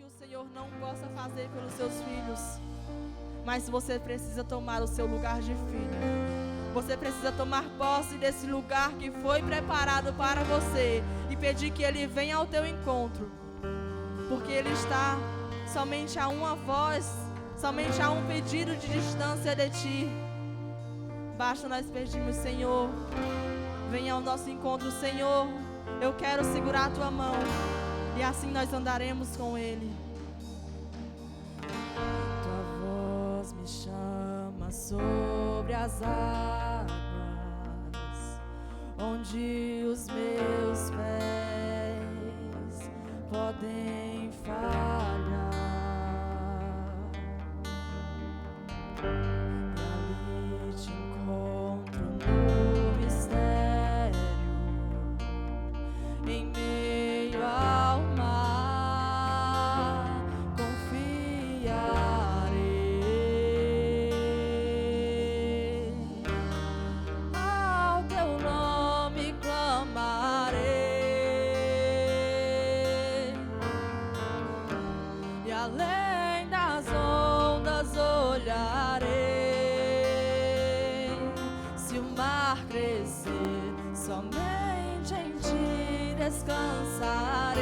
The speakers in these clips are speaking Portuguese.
que o Senhor não possa fazer pelos seus filhos. Mas você precisa tomar o seu lugar de filho. Você precisa tomar posse desse lugar que foi preparado para você e pedir que Ele venha ao teu encontro. Porque Ele está somente a uma voz, somente a um pedido de distância de ti. Basta nós pedirmos: Senhor, venha ao nosso encontro. Senhor, eu quero segurar a tua mão. E assim nós andaremos com Ele. Tua voz me chama sobre as águas, onde os meus pés podem falhar. E ali te encontro no mistério, em meio ao mar, confiarei. Ao teu nome clamarei, e além das ondas olharei. Se o mar crescer, somente em ti descansarei,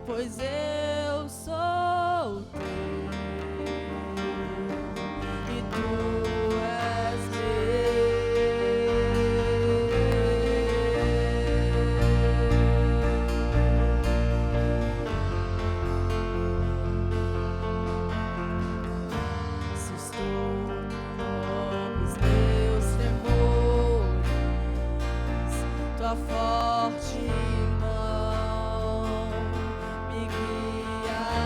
pois eu sou teu e tu és Se estou nos meus temores, tua forte mão me guiará.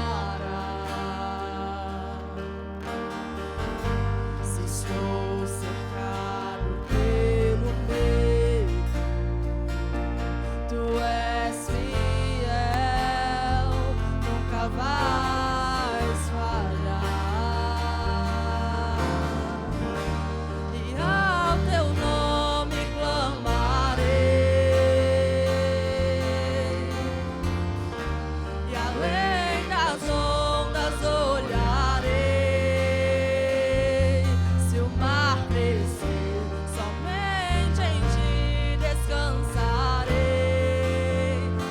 Se estou cercado pelo medo, tu és fiel, nunca vais falhar. E ao teu nome clamarei, e além das ondas olharei. Se o mar crescer, somente em ti descansarei,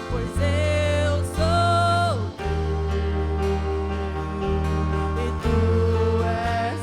pois eu sou teu e tu és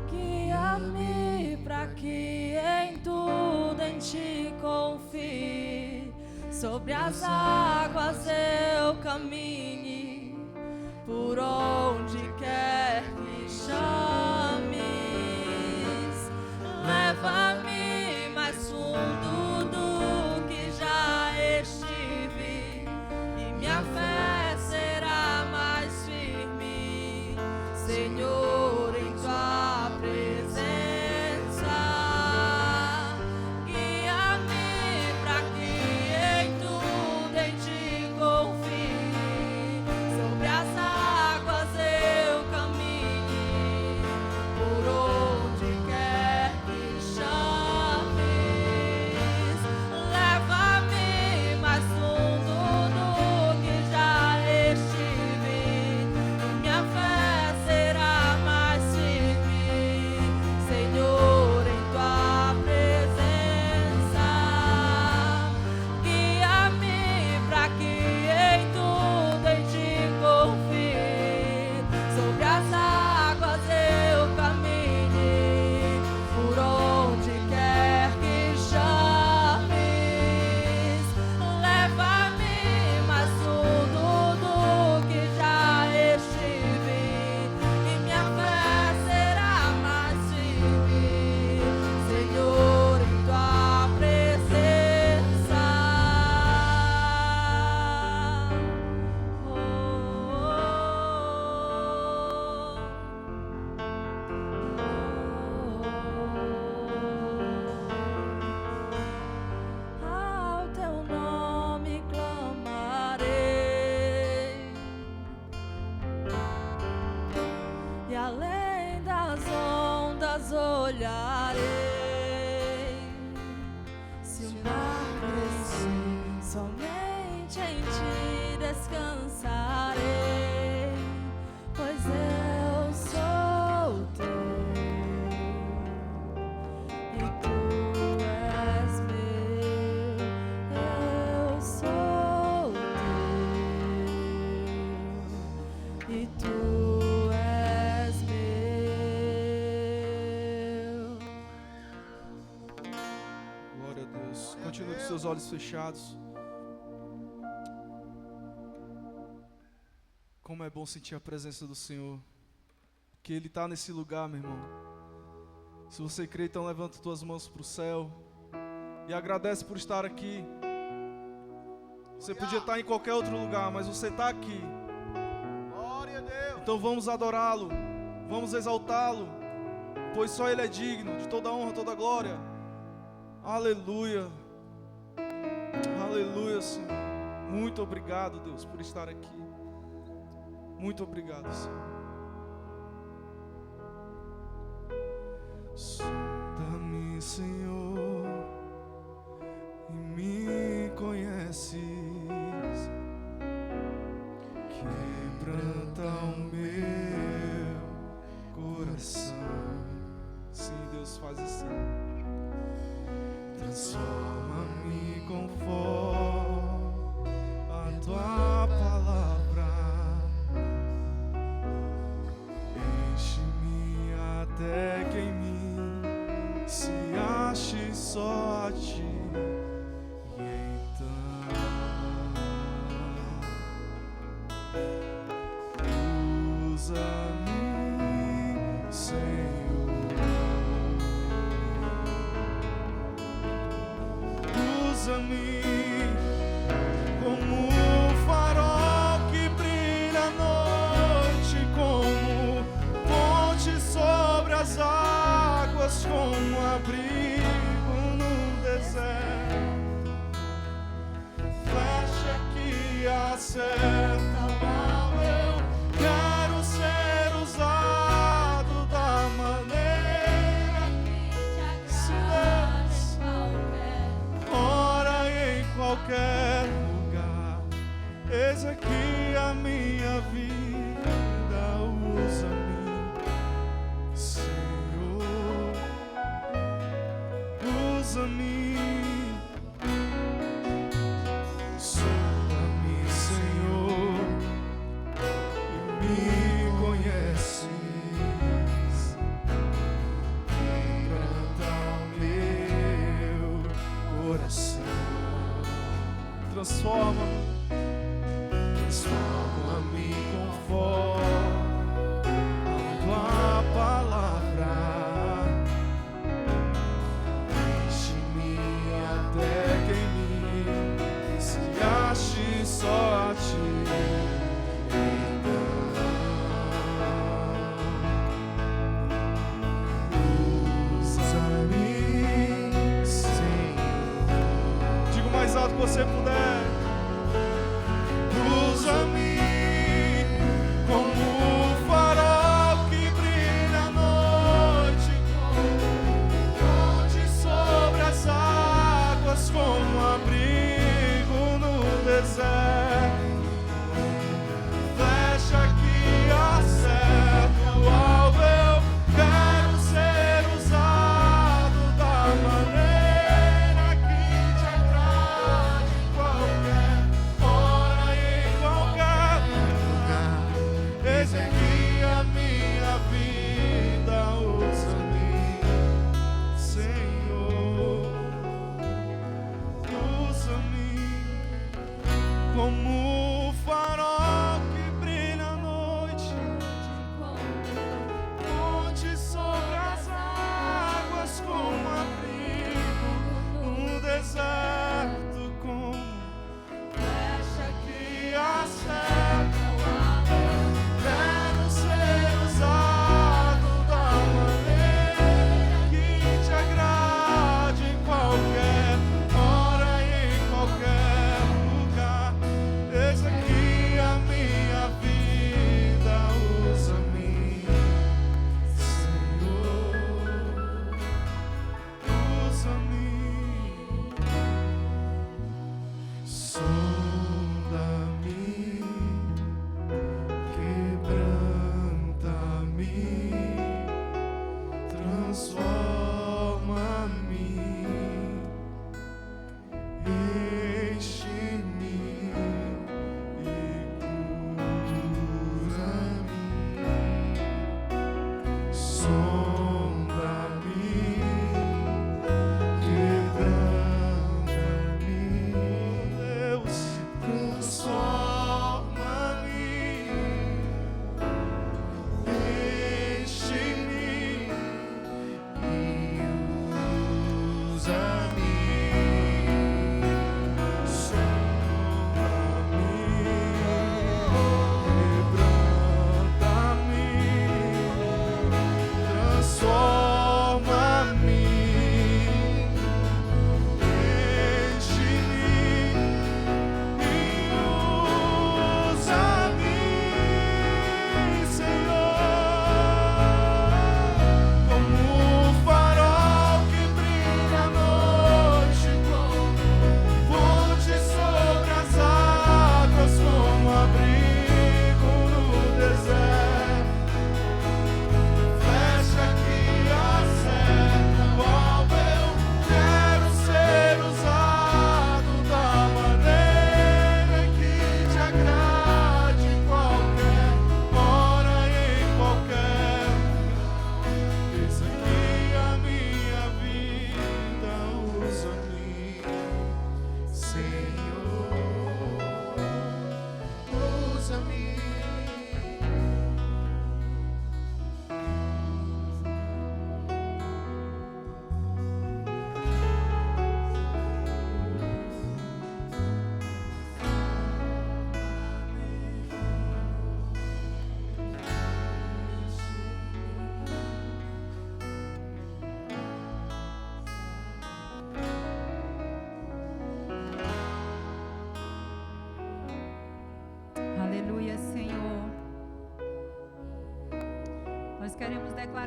guia-me para que em tudo em ti confie. Sobre as águas eu caminhe, por onde quer que chames. Leva-me mais fundo do que já estive, e minha fé será mais firme, Senhor, em tua presença. Guia-me para que em tudo em ti confie. Sobre as águas eu caminhe, por onde quer que chame. Tu és meu. Glória a Deus. Continue com seus olhos fechados. Como é bom sentir a presença do Senhor. Que Ele está nesse lugar, meu irmão. Se você crê, então levanta tuas mãos para o céu e agradece por estar aqui. Você podia estar em qualquer outro lugar, mas você está aqui. Glória a Deus. Então vamos adorá-lo, vamos exaltá-lo, pois só Ele é digno de toda honra, toda glória. Aleluia. Aleluia, Senhor. Muito obrigado, Deus, por estar aqui. Muito obrigado, Senhor. Sonda-me, Senhor, e me conheces. Quebranta o meu coração. Sim, Deus faz assim. Transforma-me conforme a tua palavra. Enche-me até que em mim se ache só a ti. E então usa-me, Senhor. Usa-me como o farol que brilha à noite, como ponte sobre as águas, como abrigo no deserto, flecha que acerta o alvo. Eu quero ser usado da maneira que te agrade, ora em qualquer lugar. Eis aqui a minha vida, usa-me, Senhor, usa-me. Sonda-me, Senhor, e me conheces. Quebranta o meu coração. Transforma-me, transforma-me conforme a tua palavra. Enche-me até que em mim se ache só a ti. Usa-me, Senhor. Diga o mais alto que você puder. Usa-me como o farol que brilha à noite, como ponte sobre as águas, como abrigo no deserto, flecha que acerta o alvo. Eu quero ser usado da maneira que te agrade, em qualquer hora e em qualquer lugar. Eis aqui a minha vida, usa-me, Senhor, usa-me como o farol que brilha à noite, ponte sobre as águas, como abrigo no deserto, como flecha que acerta o alvo. Quero ser usado da maneira que te agrade, em qualquer hora e em qualquer lugar. Eis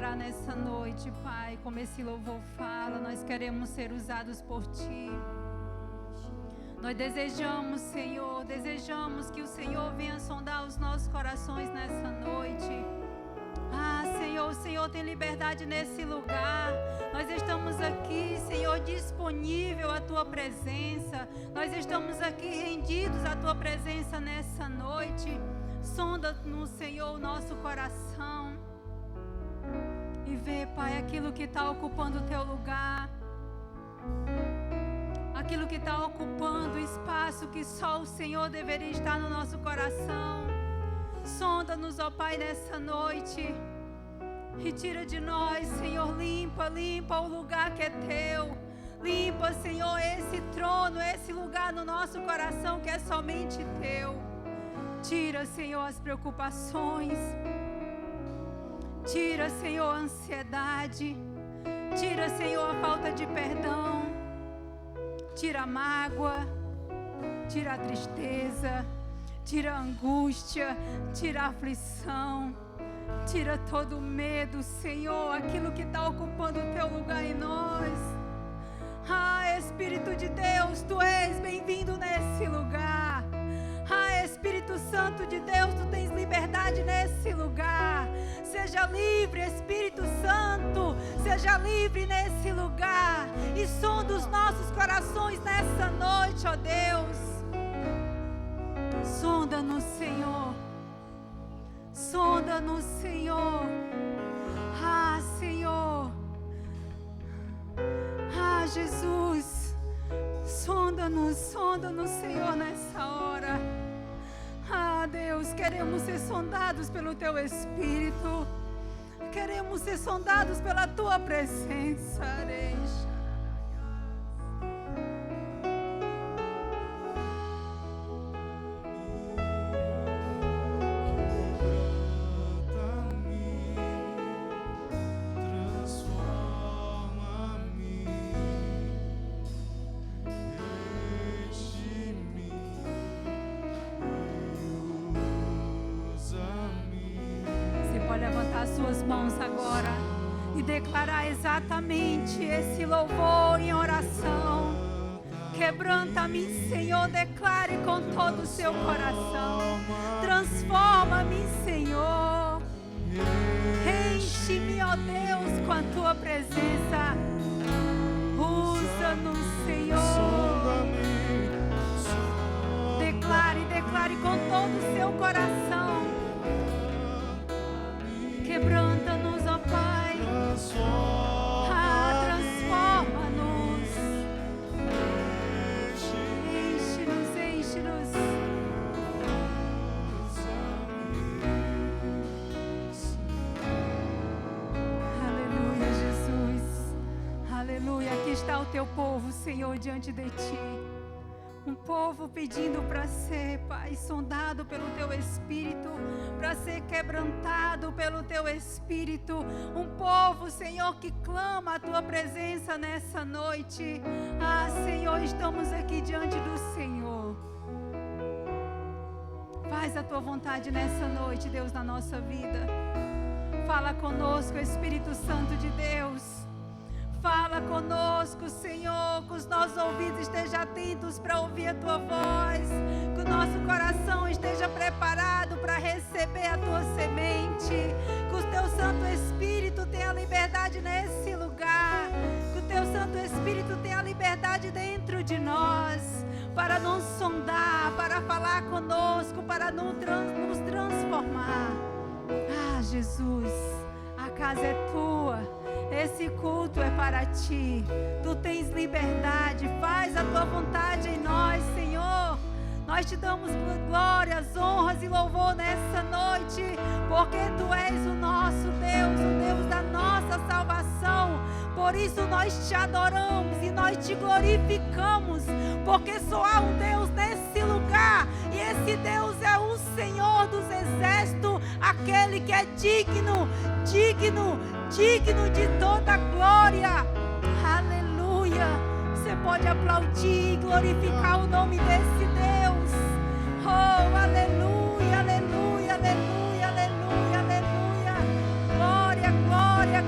declarar nessa noite, Pai, como esse louvor fala, nós queremos ser usados por Ti. Nós desejamos, Senhor, que o Senhor venha sondar os nossos corações nessa noite. Ah, Senhor, o Senhor tem liberdade nesse lugar. Nós estamos aqui, Senhor, disponível à Tua presença. Nós estamos aqui rendidos à Tua presença nessa noite. Sonda no Senhor o nosso coração e vê, Pai, aquilo que está ocupando o Teu lugar, aquilo que está ocupando o espaço que só o Senhor deveria estar no nosso coração. Sonda-nos, ó Pai, nessa noite e tira de nós, Senhor, limpa o lugar que é Teu. Limpa, Senhor, esse trono, esse lugar no nosso coração que é somente Teu. Tira, Senhor, as preocupações. Tira, Senhor, a ansiedade. Tira, Senhor, a falta de perdão. Tira a mágoa. Tira a tristeza. Tira a angústia. Tira a aflição. Tira todo o medo, Senhor, aquilo que está ocupando o Teu lugar em nós. Ah, Espírito de Deus, Tu és bem-vindo nesse lugar. Ah, Espírito Santo de Deus, Tu tens liberdade nesse lugar. Seja livre, Espírito Santo, seja livre nesse lugar. E sonda os nossos corações nessa noite, ó Deus. Sonda-nos, Senhor. Sonda-nos, Senhor. Ah, Senhor. Ah, Jesus. Sonda-nos, Senhor, nessa hora. Ah, Deus, queremos ser sondados pelo Teu Espírito. Queremos ser sondados pela Tua presença. Areixa. Suas mãos agora e declarar exatamente esse louvor em oração. Quebranta-me, Senhor, declare com todo o seu coração. Transforma-me, Senhor. Enche-me, ó Deus, com a Tua presença. Usa-nos, Senhor. Declare com todo o seu coração. Quebranta-nos, ó Pai. Ah, transforma-nos. Enche-nos. Aleluia, Jesus. Aleluia. Aqui está o Teu povo, Senhor, diante de Ti. Um povo pedindo para ser, Pai, sondado pelo Teu Espírito, para ser quebrantado pelo Teu Espírito. Um povo, Senhor, que clama a Tua presença nessa noite. Ah, Senhor, estamos aqui diante do Senhor. Faz a Tua vontade nessa noite, Deus, na nossa vida. Fala conosco, Espírito Santo de Deus. Fala conosco, Senhor, que os nossos ouvidos estejam atentos para ouvir a Tua voz, que o nosso coração esteja preparado para receber a Tua semente, que o Teu Santo Espírito tenha liberdade nesse lugar, que o Teu Santo Espírito tenha liberdade dentro de nós, para nos sondar, para falar conosco, para nos transformar. Ah, Jesus, a casa é Tua. Esse culto é para Ti. Tu tens liberdade. Faz a Tua vontade em nós, Senhor. Nós Te damos glórias, honras e louvor nessa noite, porque Tu és o nosso Deus, o Deus da nossa salvação. Por isso nós Te adoramos e nós Te glorificamos, porque só há um Deus nesse lugar, e esse Deus é o Senhor dos Exércitos, aquele que é digno de toda glória. Aleluia. Você pode aplaudir e glorificar o nome desse Deus. Oh, aleluia, aleluia, aleluia, aleluia, aleluia. Glória, glória,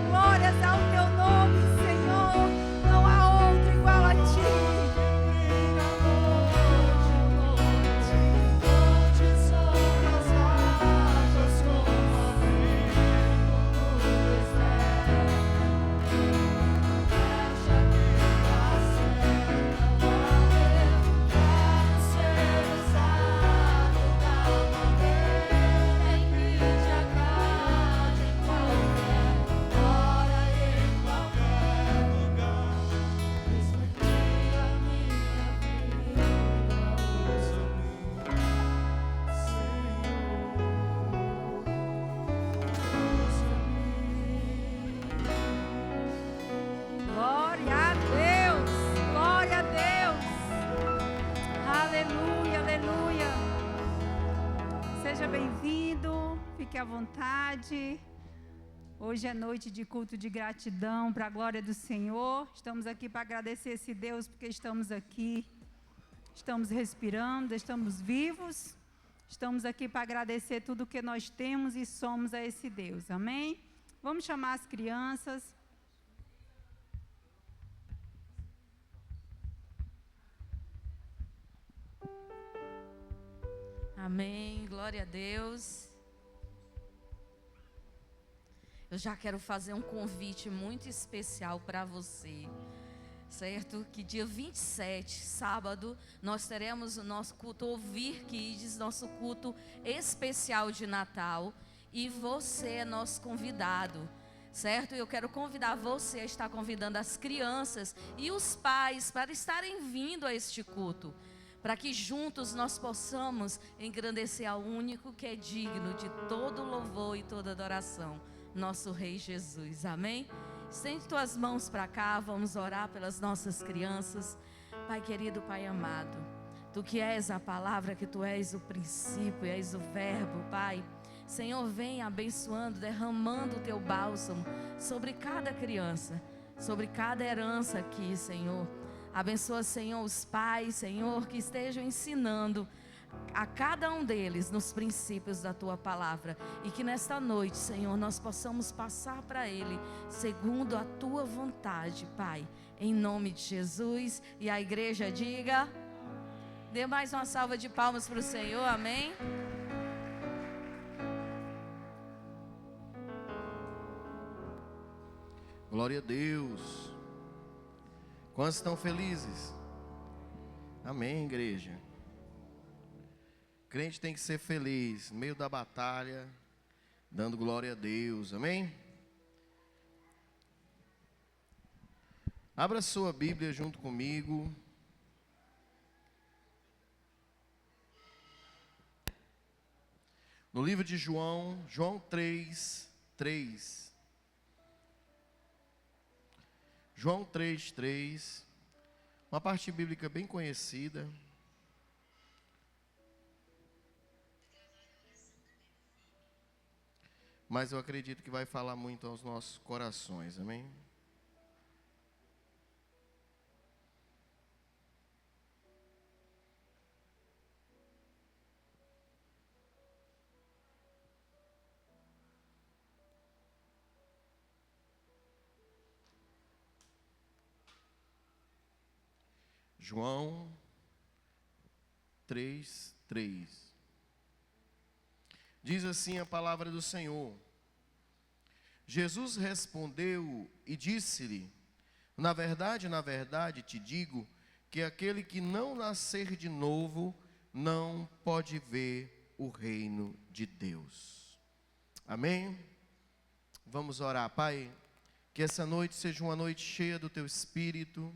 vontade. Hoje é noite de culto de gratidão para a glória do Senhor. Estamos aqui para agradecer esse Deus porque estamos aqui. Estamos respirando, estamos vivos. Estamos aqui para agradecer tudo que nós temos e somos a esse Deus. Amém? Vamos chamar as crianças. Amém, glória a Deus. Eu já quero fazer um convite muito especial para você, certo? Que dia 27, sábado, nós teremos o nosso culto Ouvir Kids, nosso culto especial de Natal, e você é nosso convidado, certo? Eu quero convidar você a estar convidando as crianças e os pais para estarem vindo a este culto, para que juntos nós possamos engrandecer ao único que é digno de todo louvor e toda adoração, nosso Rei Jesus. Amém? Estende tuas mãos para cá, vamos orar pelas nossas crianças. Pai querido, Pai amado, Tu que és a palavra, que Tu és o princípio, és o verbo, Pai. Senhor, vem abençoando, derramando o Teu bálsamo sobre cada criança, sobre cada herança aqui, Senhor. Abençoa, Senhor, os pais, Senhor, que estejam ensinando a cada um deles nos princípios da Tua palavra. E que nesta noite, Senhor, nós possamos passar para Ele segundo a Tua vontade, Pai. Em nome de Jesus. E a igreja diga, dê mais uma salva de palmas para o Senhor, amém? Glória a Deus. Quantos estão felizes? Amém, igreja. Crente tem que ser feliz no meio da batalha, dando glória a Deus, amém? Abra sua Bíblia junto comigo. No livro de João 3:3. João 3:3, uma parte bíblica bem conhecida. Mas eu acredito que vai falar muito aos nossos corações, amém? João 3:3. Diz assim a palavra do Senhor. Jesus respondeu e disse-lhe: na verdade, te digo, que aquele que não nascer de novo, não pode ver o reino de Deus. Amém? Vamos orar, Pai, que essa noite seja uma noite cheia do Teu Espírito,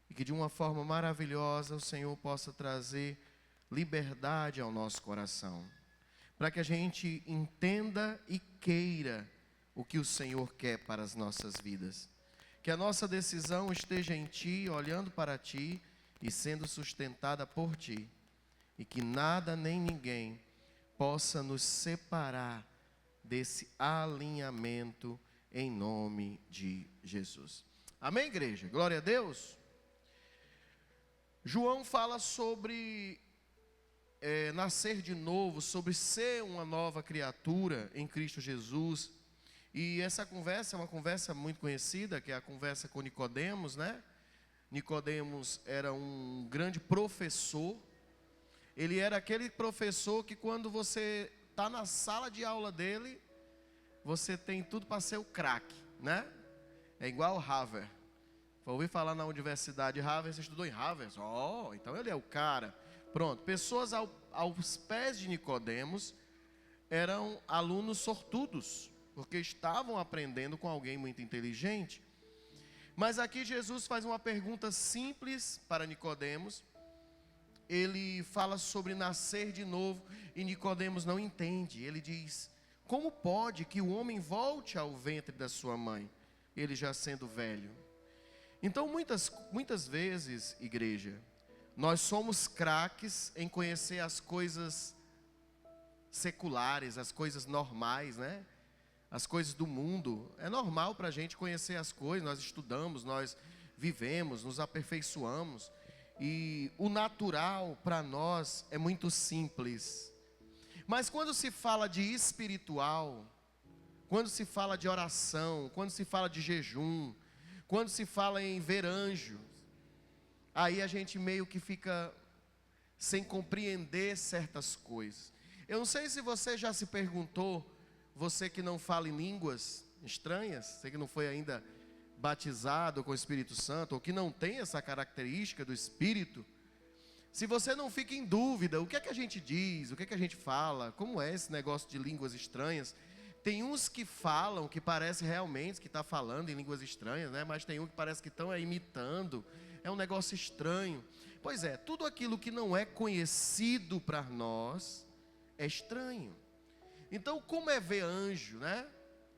e que de uma forma maravilhosa o Senhor possa trazer liberdade ao nosso coração, para que a gente entenda e queira o que o Senhor quer para as nossas vidas. Que a nossa decisão esteja em Ti, olhando para Ti e sendo sustentada por Ti. E que nada nem ninguém possa nos separar desse alinhamento em nome de Jesus. Amém, igreja? Glória a Deus. João fala sobre nascer de novo, sobre ser uma nova criatura em Cristo Jesus. E essa conversa é uma conversa muito conhecida, que é a conversa com Nicodemos, né? Nicodemos era um grande professor. Ele era aquele professor que quando você está na sala de aula dele, você tem tudo para ser o craque, né? É igual Harvard. Ouvi falar na Universidade de Harvard, você estudou em Harvard? Oh, então ele é o cara. Pronto, pessoas aos pés de Nicodemos eram alunos sortudos, porque estavam aprendendo com alguém muito inteligente. Mas aqui Jesus faz uma pergunta simples para Nicodemos. Ele fala sobre nascer de novo e Nicodemos não entende. Ele diz: como pode que o homem volte ao ventre da sua mãe, ele já sendo velho? Então muitas vezes, igreja, nós somos craques em conhecer as coisas seculares, as coisas normais, né? as coisas do mundo. É normal para a gente conhecer as coisas, nós estudamos, nós vivemos, nos aperfeiçoamos. E o natural para nós é muito simples. Mas quando se fala de espiritual, quando se fala de oração, quando se fala de jejum, quando se fala em ver anjos, aí a gente meio que fica sem compreender certas coisas. Eu não sei se você já se perguntou, você que não fala em línguas estranhas, você que não foi ainda batizado com o Espírito Santo, ou que não tem essa característica do Espírito, se você não fica em dúvida, o que é que a gente diz, o que é que a gente fala, como é esse negócio de línguas estranhas? Tem uns que falam, que parece realmente que está falando em línguas estranhas, né? Mas tem um que parece que estão imitando, é um negócio estranho. Pois é, tudo aquilo que não é conhecido para nós é estranho. Então, como é ver anjo, né?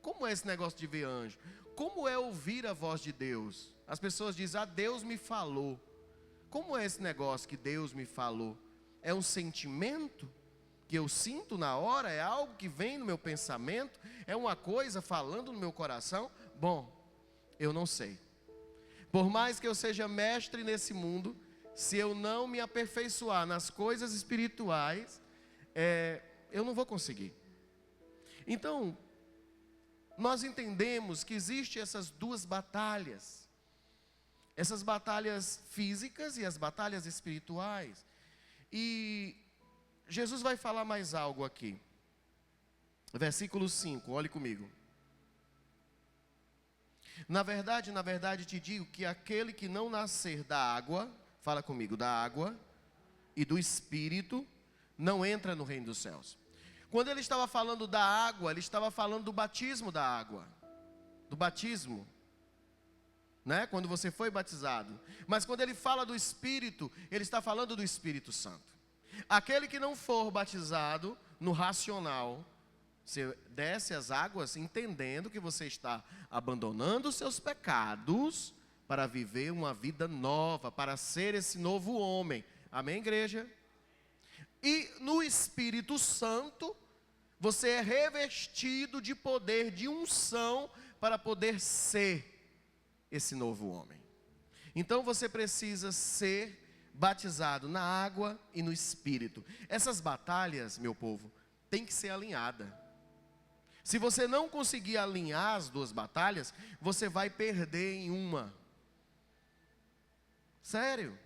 Como é esse negócio de ver anjo? Como é ouvir a voz de Deus? As pessoas dizem, Deus me falou. Como é esse negócio que Deus me falou? É um sentimento que eu sinto na hora? É algo que vem no meu pensamento? É uma coisa falando no meu coração? Bom, eu não sei. Por mais que eu seja mestre nesse mundo, se eu não me aperfeiçoar nas coisas espirituais, eu não vou conseguir. Então, nós entendemos que existem essas duas batalhas. Essas batalhas físicas e as batalhas espirituais. E Jesus vai falar mais algo aqui. Versículo 5, olhe comigo. Na verdade te digo que aquele que não nascer da água, fala comigo, da água e do Espírito, não entra no reino dos céus. Quando ele estava falando da água, ele estava falando do batismo da água. Do batismo. Né? Quando você foi batizado. Mas quando ele fala do Espírito, ele está falando do Espírito Santo. Aquele que não for batizado no racional, você desce as águas entendendo que você está abandonando os seus pecados para viver uma vida nova, para ser esse novo homem. Amém, igreja? E no Espírito Santo, você é revestido de poder, de unção, para poder ser esse novo homem. Então você precisa ser batizado na água e no Espírito. Essas batalhas, meu povo, tem que ser alinhada. Se você não conseguir alinhar as duas batalhas, você vai perder em uma. Sério.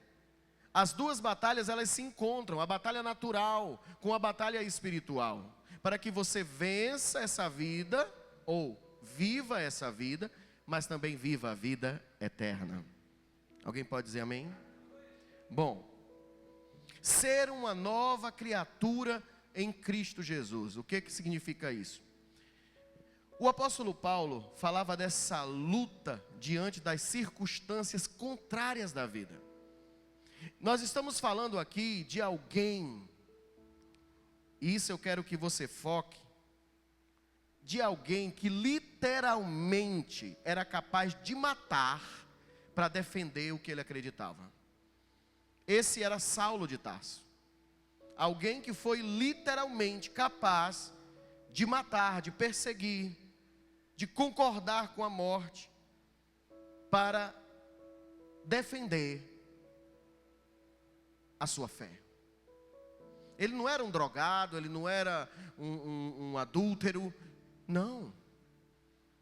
As duas batalhas, elas se encontram, a batalha natural com a batalha espiritual, para que você vença essa vida, ou viva essa vida, mas também viva a vida eterna. Alguém pode dizer amém? Bom, ser uma nova criatura em Cristo Jesus, o que significa isso? O apóstolo Paulo falava dessa luta diante das circunstâncias contrárias da vida. Nós estamos falando aqui de alguém, e isso eu quero que você foque, de alguém que literalmente era capaz de matar para defender o que ele acreditava. Esse era Saulo de Tarso. Alguém que foi literalmente capaz de matar, de perseguir, de concordar com a morte, para defender a sua fé. Ele não era um drogado, ele não era um adúltero, não.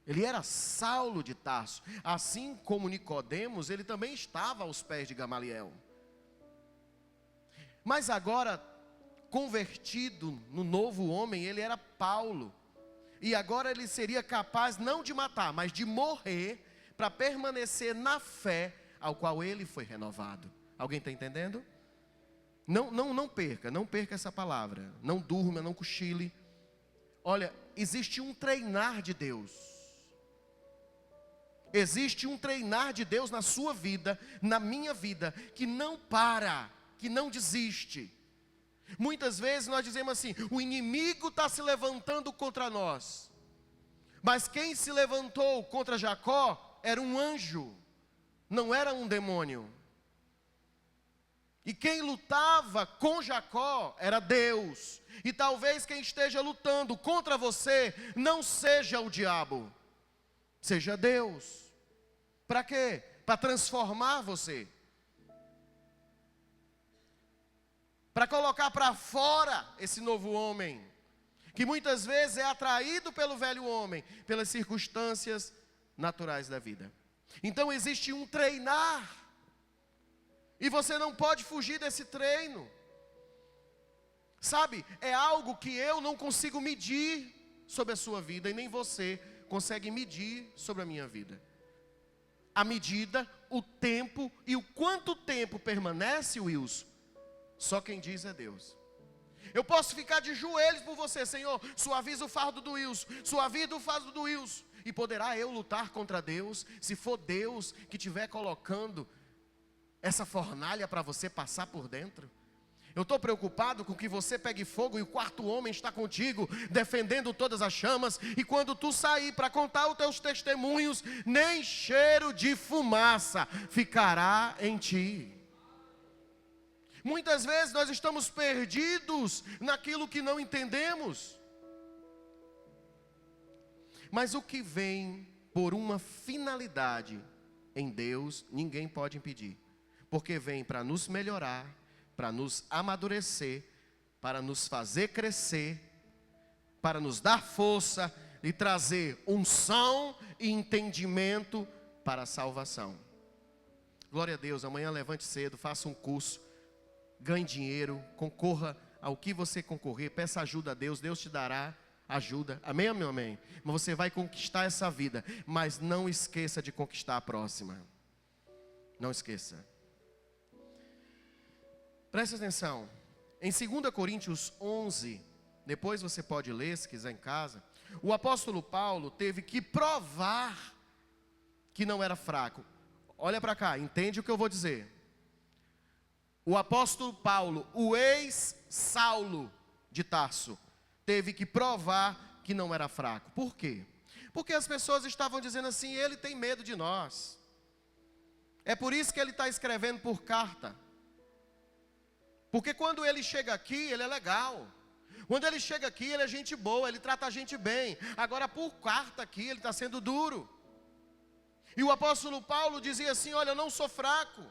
Ele era Saulo de Tarso. Assim como Nicodemos, ele também estava aos pés de Gamaliel. Mas agora, convertido no novo homem, ele era Paulo. E agora ele seria capaz não de matar, mas de morrer, para permanecer na fé ao qual ele foi renovado. Alguém está entendendo? Não perca essa palavra. Não durma, não cochile. Olha, existe um treinar de Deus. Existe um treinar de Deus na sua vida, na minha vida, que não para, que não desiste. Muitas vezes nós dizemos assim, o inimigo está se levantando contra nós. Mas quem se levantou contra Jacó era um anjo, não era um demônio. E quem lutava com Jacó era Deus. E talvez quem esteja lutando contra você não seja o diabo, seja Deus. Para quê? Para transformar você. Para colocar para fora esse novo homem, que muitas vezes é atraído pelo velho homem, pelas circunstâncias naturais da vida. Então existe um treinar, e você não pode fugir desse treino. Sabe, é algo que eu não consigo medir sobre a sua vida, e nem você consegue medir sobre a minha vida. A medida, o tempo e o quanto tempo permanece, Wilson, só quem diz é Deus. Eu posso ficar de joelhos por você, Senhor, suaviza o fardo do Wilson, suaviza o fardo do Wilson. E poderá eu lutar contra Deus, se for Deus que estiver colocando essa fornalha para você passar por dentro? Eu estou preocupado com que você pegue fogo e o quarto homem está contigo, defendendo todas as chamas. E quando tu sair para contar os teus testemunhos, nem cheiro de fumaça ficará em ti. Muitas vezes nós estamos perdidos naquilo que não entendemos. Mas o que vem por uma finalidade em Deus, ninguém pode impedir. Porque vem para nos melhorar, para nos amadurecer, para nos fazer crescer, para nos dar força e trazer unção e entendimento para a salvação. Glória a Deus, amanhã levante cedo, faça um curso, ganhe dinheiro, concorra ao que você concorrer, peça ajuda a Deus, Deus te dará ajuda, amém, amém, amém? Mas você vai conquistar essa vida, mas não esqueça de conquistar a próxima, não esqueça. Preste atenção, em 2 Coríntios 11, depois você pode ler se quiser em casa, o apóstolo Paulo teve que provar que não era fraco. Olha para cá, entende o que eu vou dizer. O apóstolo Paulo, o ex-Saulo de Tarso, teve que provar que não era fraco. Por quê? Porque as pessoas estavam dizendo assim, ele tem medo de nós. É por isso que ele está escrevendo por carta. Porque quando ele chega aqui, ele é legal. Quando ele chega aqui, ele é gente boa, ele trata a gente bem. Agora, por carta aqui, ele está sendo duro. E o apóstolo Paulo dizia assim, olha, eu não sou fraco.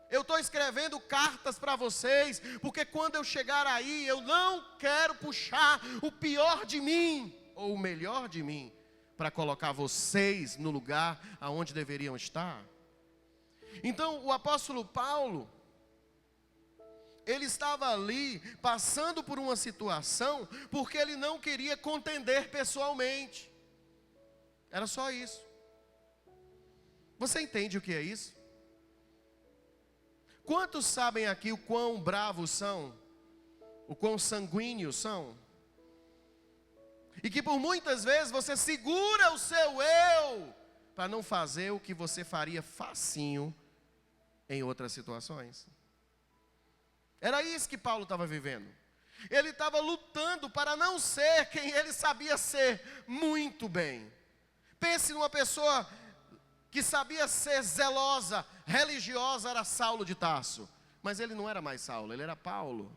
Eu estou escrevendo cartas para vocês, porque quando eu chegar aí, eu não quero puxar o pior de mim, ou o melhor de mim, para colocar vocês no lugar aonde deveriam estar. Então, o apóstolo Paulo, ele estava ali, passando por uma situação, porque ele não queria contender pessoalmente. Era só isso. Você entende o que é isso? Quantos sabem aqui o quão bravos são? O quão sanguíneos são? E que por muitas vezes você segura o seu eu para não fazer o que você faria facinho em outras situações. Era isso que Paulo estava vivendo. Ele estava lutando para não ser quem ele sabia ser muito bem. Pense numa pessoa que sabia ser zelosa, religiosa, era Saulo de Tarso. Mas ele não era mais Saulo, ele era Paulo.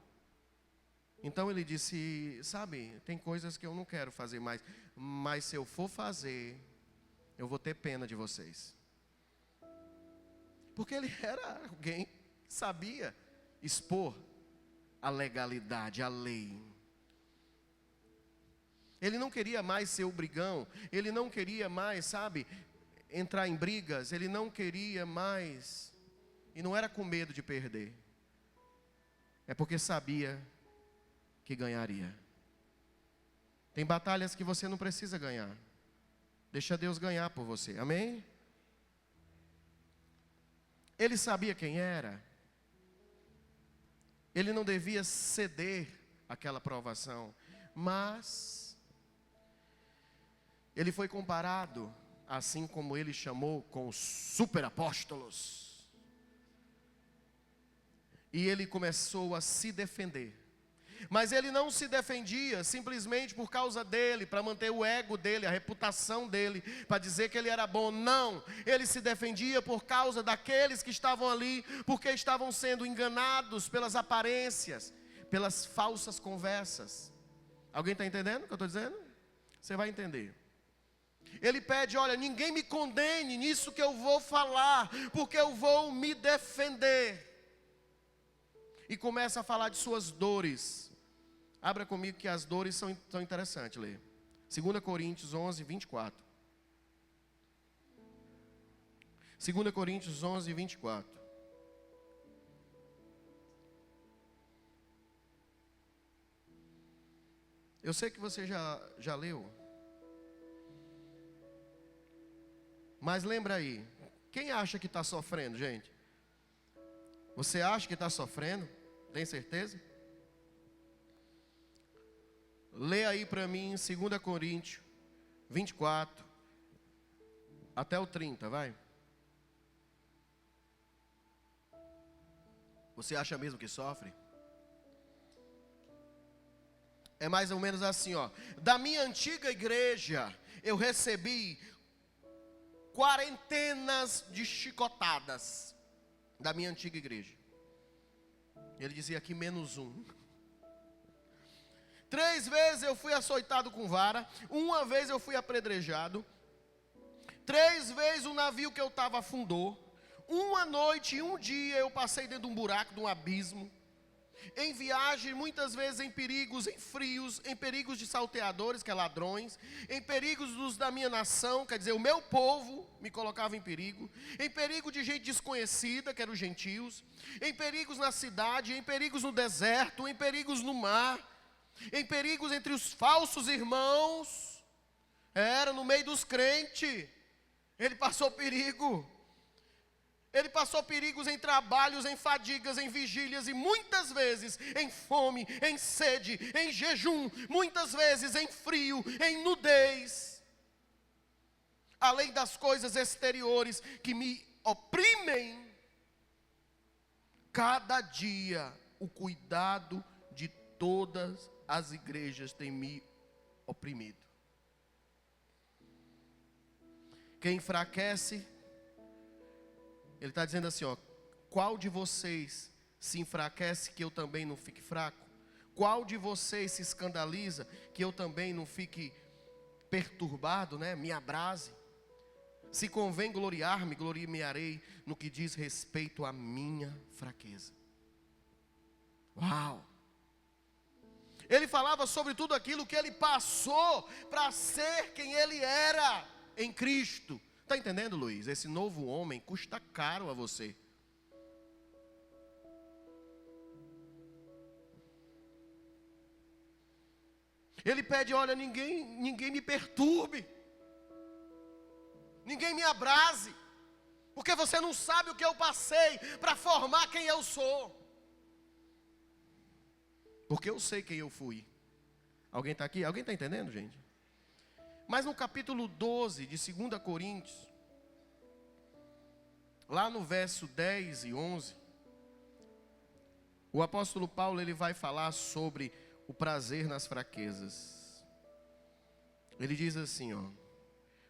Então ele disse, sabe, tem coisas que eu não quero fazer mais, mas se eu for fazer, eu vou ter pena de vocês. Porque ele era alguém que sabia expor a legalidade, a lei. Ele não queria mais ser o brigão, ele não queria mais, sabe, entrar em brigas, ele não queria mais, e não era com medo de perder, é porque sabia que ganharia. Tem batalhas que você não precisa ganhar, deixa Deus ganhar por você, amém? Ele sabia quem era, ele não devia ceder àquela provação, mas ele foi comparado, assim como ele chamou, com os superapóstolos. E ele começou a se defender. Mas ele não se defendia simplesmente por causa dele, para manter o ego dele, a reputação dele, para dizer que ele era bom. Não, ele se defendia por causa daqueles que estavam ali, porque estavam sendo enganados pelas aparências, pelas falsas conversas. Alguém está entendendo o que eu estou dizendo? Você vai entender. Ele pede, olha, ninguém me condene nisso que eu vou falar, porque eu vou me defender. E começa a falar de suas dores. Abra comigo que as dores são interessantes, ler. 2 Coríntios 11, 24. 2 Coríntios 11, 24. Eu sei que você já leu. Mas lembra aí, quem acha que está sofrendo, gente? Você acha que está sofrendo? Tem certeza? Lê aí para mim 2 Coríntios 24 até o 30, vai. Você acha mesmo que sofre? É mais ou menos assim, ó. Da minha antiga igreja, eu recebi quarentenas de chicotadas. Da minha antiga igreja. Ele dizia aqui menos um. 3 vezes eu fui açoitado com vara. 1 vez eu fui apedrejado. 3 vezes o navio que eu estava afundou. 1 noite e 1 dia eu passei dentro de um buraco, de um abismo. Em viagem, muitas vezes em perigos, em frios, em perigos de salteadores, que é ladrões, em perigos dos da minha nação, quer dizer, o meu povo me colocava em perigo, em perigo de gente desconhecida, que eram os gentios, em perigos na cidade, em perigos no deserto, em perigos no mar, em perigos entre os falsos irmãos, era no meio dos crentes, ele passou perigo. Ele passou perigos em trabalhos, em fadigas, em vigílias e muitas vezes em fome, em sede, em jejum, muitas vezes em frio, em nudez. Além das coisas exteriores que me oprimem, cada dia o cuidado de todas as igrejas tem me oprimido. Quem enfraquece, ele está dizendo assim, ó, qual de vocês se enfraquece que eu também não fique fraco? Qual de vocês se escandaliza que eu também não fique perturbado, né? Me abrase. Se convém gloriar-me, gloriarei no que diz respeito à minha fraqueza. Uau! Ele falava sobre tudo aquilo que ele passou para ser quem ele era em Cristo. Está entendendo, Luiz? Esse novo homem custa caro a você. Ele pede, olha, ninguém me perturbe. Ninguém me abrase. Porque você não sabe o que eu passei para formar quem eu sou. Porque eu sei quem eu fui. Alguém está aqui? Alguém está entendendo, gente? Mas no capítulo 12 de 2 Coríntios, lá no verso 10 e 11, o apóstolo Paulo ele vai falar sobre o prazer nas fraquezas. Ele diz assim, ó: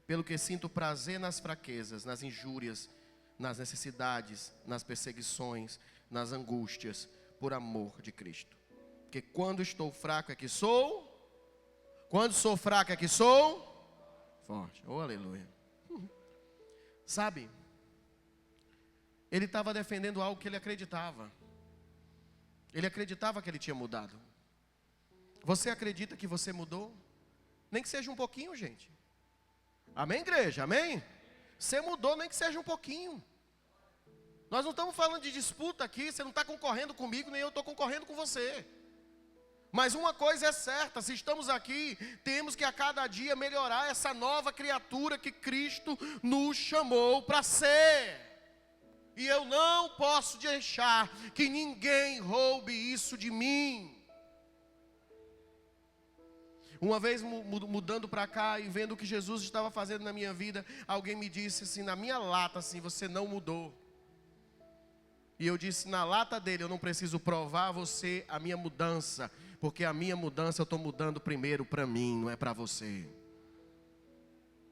pelo que sinto prazer nas fraquezas, nas injúrias, nas necessidades, nas perseguições, nas angústias, por amor de Cristo. Porque quando estou fraco é que sou, quando sou fraco é que sou forte. Oh, aleluia. Sabe, ele estava defendendo algo que ele acreditava. Ele acreditava que ele tinha mudado. Você acredita que você mudou? Nem que seja um pouquinho, gente. Amém, igreja? Amém? Você mudou, nem que seja um pouquinho. Nós não estamos falando de disputa aqui. Você não está concorrendo comigo, nem eu estou concorrendo com você. Mas uma coisa é certa, se estamos aqui, temos que a cada dia melhorar essa nova criatura que Cristo nos chamou para ser. E eu não posso deixar que ninguém roube isso de mim. Uma vez mudando para cá e vendo o que Jesus estava fazendo na minha vida, alguém me disse assim, na minha lata assim, você não mudou. E eu disse na lata dele: eu não preciso provar a você a minha mudança, porque a minha mudança eu estou mudando primeiro para mim, não é para você.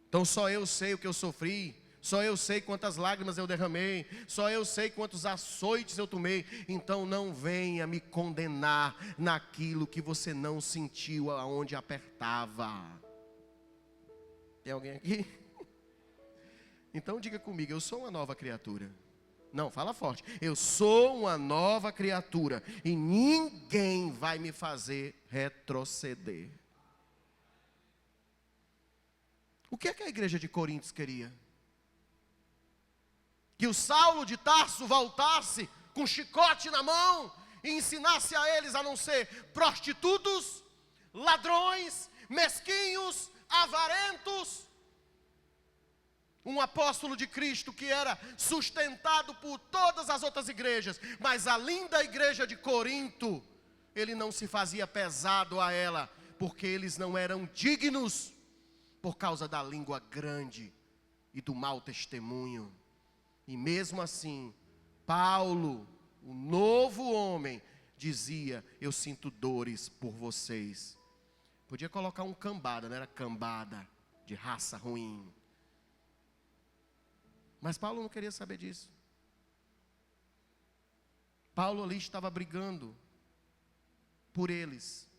Então só eu sei o que eu sofri, só eu sei quantas lágrimas eu derramei, só eu sei quantos açoites eu tomei. Então não venha me condenar naquilo que você não sentiu aonde apertava. Tem alguém aqui? Então diga comigo: eu sou uma nova criatura. Não, fala forte. Eu sou uma nova criatura e ninguém vai me fazer retroceder. O que é que a igreja de Coríntios queria? Que o Saulo de Tarso voltasse com chicote na mão e ensinasse a eles a não ser prostitutos, ladrões, mesquinhos, avarentos. Um apóstolo de Cristo que era sustentado por todas as outras igrejas, mas a linda igreja de Corinto, ele não se fazia pesado a ela, porque eles não eram dignos, por causa da língua grande e do mau testemunho. E mesmo assim, Paulo, o novo homem, dizia: eu sinto dores por vocês. Podia colocar um cambada, não era cambada de raça ruim. Mas Paulo não queria saber disso. Paulo ali estava brigando por eles,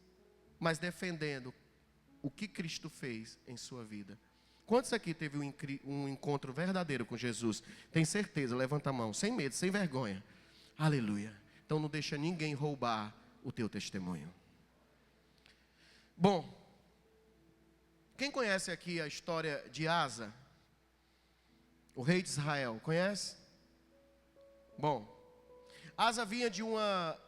mas defendendo o que Cristo fez em sua vida. Quantos aqui teve um encontro verdadeiro com Jesus? Tem certeza? Levanta a mão, sem medo, sem vergonha. Aleluia. Então não deixa ninguém roubar o teu testemunho. Bom, quem conhece aqui a história de Asa, o rei de Israel? Conhece? Bom, Asa vinha de uma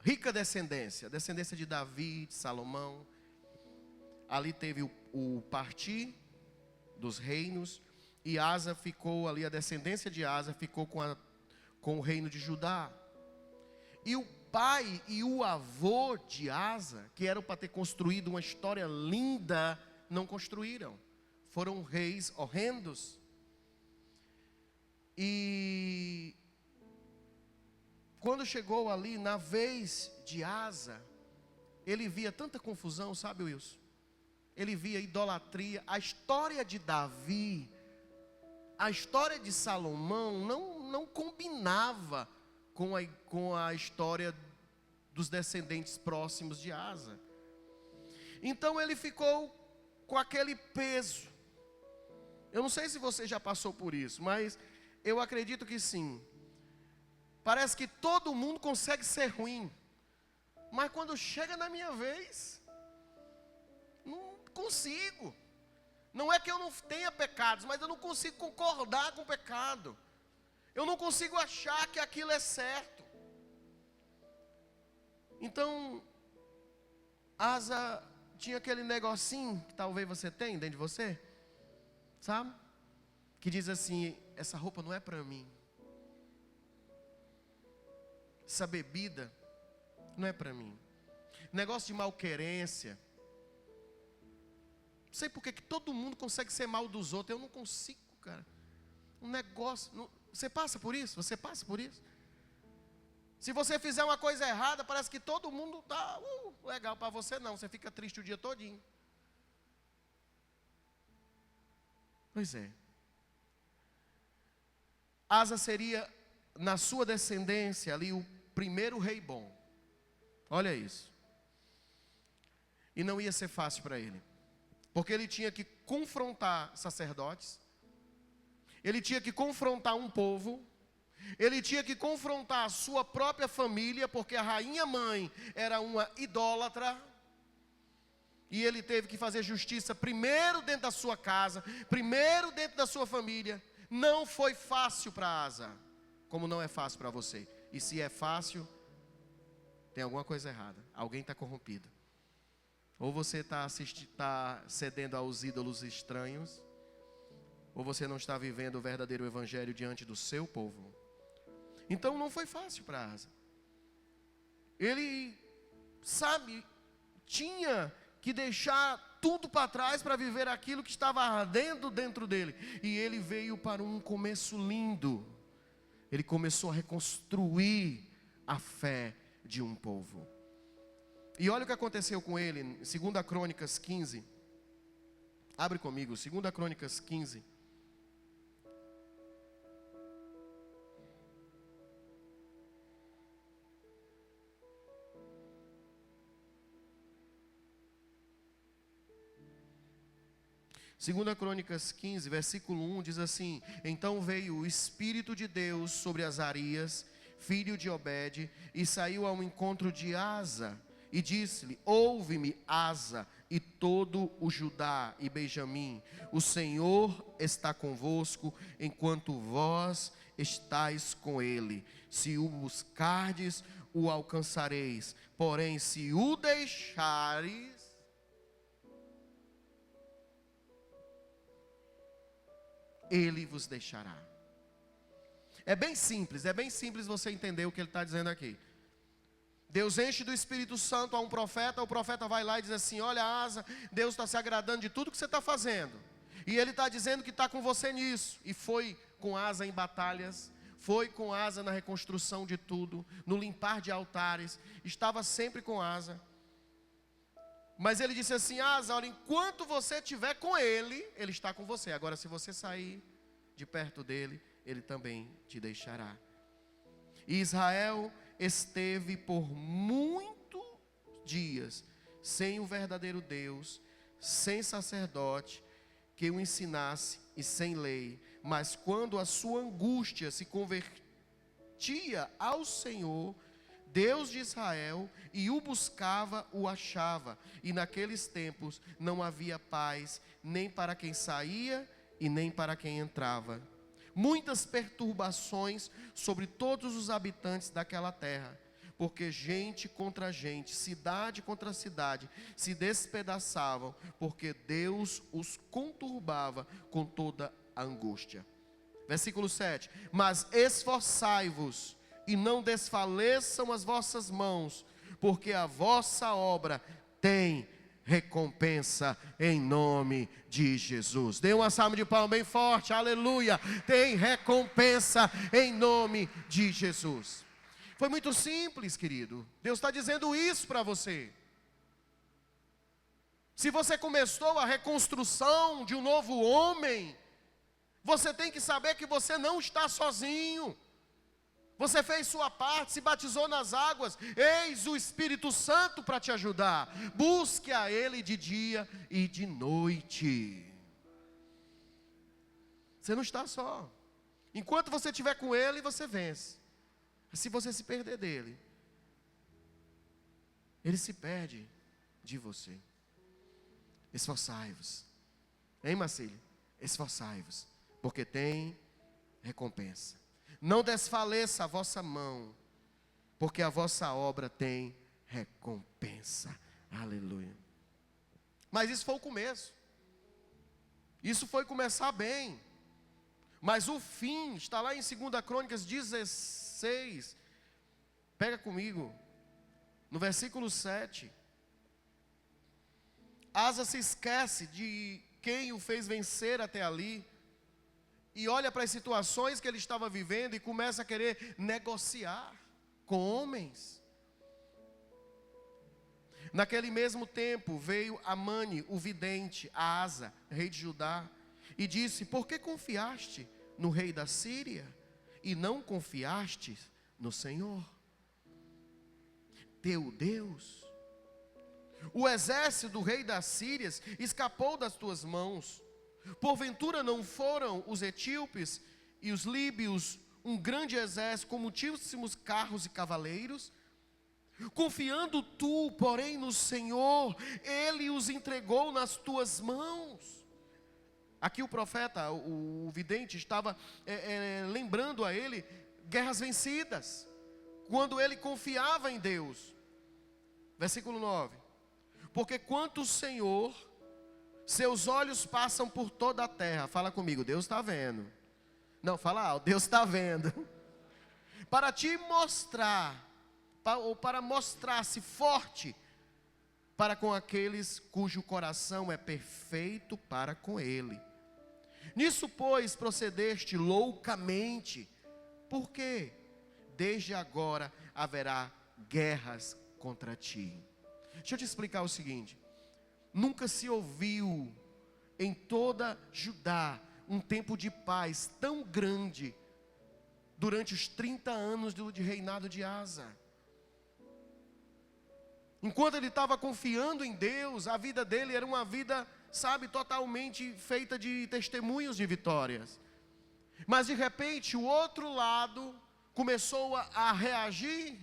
rica descendência de Davi, de Salomão. Ali teve o partir dos reinos, e Asa ficou ali, a descendência de Asa ficou com o reino de Judá. E o pai e o avô de Asa, que eram para ter construído uma história linda, não construíram. Foram reis horrendos. E quando chegou ali na vez de Asa, ele via tanta confusão, sabe, Wilson? Ele via idolatria. A história de Davi, a história de Salomão não combinava com a história dos descendentes próximos de Asa. Então ele ficou com aquele peso. Eu não sei se você já passou por isso, mas eu acredito que sim. Parece que todo mundo consegue ser ruim, mas quando chega na minha vez, não consigo. Não é que eu não tenha pecados, mas eu não consigo concordar com o pecado. Eu não consigo achar que aquilo é certo. Então, Asa tinha aquele negocinho que talvez você tenha dentro de você, sabe? Que diz assim: essa roupa não é para mim. Essa bebida não é para mim. Negócio de malquerência. Não sei porque que todo mundo consegue ser mal dos outros. Eu não consigo, cara. Um negócio. Você passa por isso? Você passa por isso? Se você fizer uma coisa errada, parece que todo mundo está legal. Para você não, você fica triste o dia todinho. Pois é. Asa seria, na sua descendência ali, o primeiro rei bom. Olha isso. E não ia ser fácil para ele. Porque ele tinha que confrontar sacerdotes. Ele tinha que confrontar um povo. Ele tinha que confrontar a sua própria família, porque a rainha mãe era uma idólatra. E ele teve que fazer justiça primeiro dentro da sua casa, primeiro dentro da sua família. Não foi fácil para Asa, como não é fácil para você. E se é fácil, tem alguma coisa errada. Alguém está corrompido. Ou você está cedendo aos ídolos estranhos, ou você não está vivendo o verdadeiro evangelho diante do seu povo. Então não foi fácil para Asa. Ele, tinha que deixar tudo para trás para viver aquilo que estava ardendo dentro dele. E ele veio para um começo lindo. ele começou a reconstruir a fé de um povo. E olha o que aconteceu com ele em 2 Crônicas 15. Abre comigo, 2 Crônicas 15. Segunda Crônicas 15, versículo 1 diz assim: Então veio o Espírito de Deus sobre Azarias, filho de Obed, e saiu ao encontro de Asa, e disse-lhe: Ouve-me, Asa, e todo o Judá e Benjamim, o Senhor está convosco, enquanto vós estáis com ele. Se o buscardes, o alcançareis, porém se o deixares, ele vos deixará. É bem simples você entender o que ele está dizendo aqui. Deus enche do Espírito Santo a um profeta, o profeta vai lá e diz assim: olha, Asa, Deus está se agradando de tudo que você está fazendo, e Ele está dizendo que está com você nisso. E foi com Asa em batalhas, foi com Asa na reconstrução de tudo, no limpar de altares, estava sempre com Asa. Mas ele disse assim: Asa, olha, enquanto você estiver com ele, ele está com você. Agora, se você sair de perto dele, ele também te deixará. E Israel esteve por muitos dias sem o verdadeiro Deus, sem sacerdote que o ensinasse e sem lei. Mas quando a sua angústia se convertia ao Senhor, Deus de Israel, e o buscava, o achava. E naqueles tempos não havia paz, nem para quem saía e nem para quem entrava. Muitas perturbações sobre todos os habitantes daquela terra, porque gente contra gente, cidade contra cidade, se despedaçavam, porque Deus os conturbava com toda a angústia. Versículo 7. Mas esforçai-vos, e não desfaleçam as vossas mãos, porque a vossa obra tem recompensa em nome de Jesus. Dê uma salva de palmas bem forte, aleluia. Tem recompensa em nome de Jesus. Foi muito simples, querido. Deus está dizendo isso para você. Se você começou a reconstrução de um novo homem, você tem que saber que você não está sozinho. Você fez sua parte, se batizou nas águas, eis o Espírito Santo para te ajudar. Busque a Ele de dia e de noite. Você não está só. Enquanto você estiver com Ele, você vence. Se você se perder dele, Ele se perde de você. Esforçai-vos. Hein, Marcílio? Esforçai-vos, porque tem recompensa. Não desfaleça a vossa mão, porque a vossa obra tem recompensa. Aleluia. Mas isso foi o começo. Isso foi começar bem. Mas o fim está lá em 2 Crônicas 16. Pega comigo. No versículo 7. Asa se esquece de quem o fez vencer até ali. E olha para as situações que ele estava vivendo e começa a querer negociar com homens. Naquele mesmo tempo veio Amani, o vidente, a Asa, rei de Judá, e disse: por que confiaste no rei da Síria e não confiaste no Senhor, teu Deus? O exército do rei da Síria escapou das tuas mãos. Porventura não foram os etíopes e os líbios um grande exército com muitíssimos carros e cavaleiros? Confiando tu, porém, no Senhor, Ele os entregou nas tuas mãos. Aqui o profeta, o vidente, estava lembrando a ele guerras vencidas, quando ele confiava em Deus. Versículo 9. Porque quanto o Senhor, seus olhos passam por toda a terra. Fala comigo, Deus está vendo. Não, fala alto, Deus está vendo. Para te mostrar, ou para mostrar-se forte para com aqueles cujo coração é perfeito para com Ele. Nisso, pois, procedeste loucamente, Por quê? Desde agora haverá guerras contra ti. Deixa eu te explicar o seguinte. Nunca se ouviu em toda Judá um tempo de paz tão grande durante os 30 anos de reinado de Asa. Enquanto ele estava confiando em Deus, a vida dele era uma vida, sabe, totalmente feita de testemunhos de vitórias. Mas de repente o outro lado começou a reagir.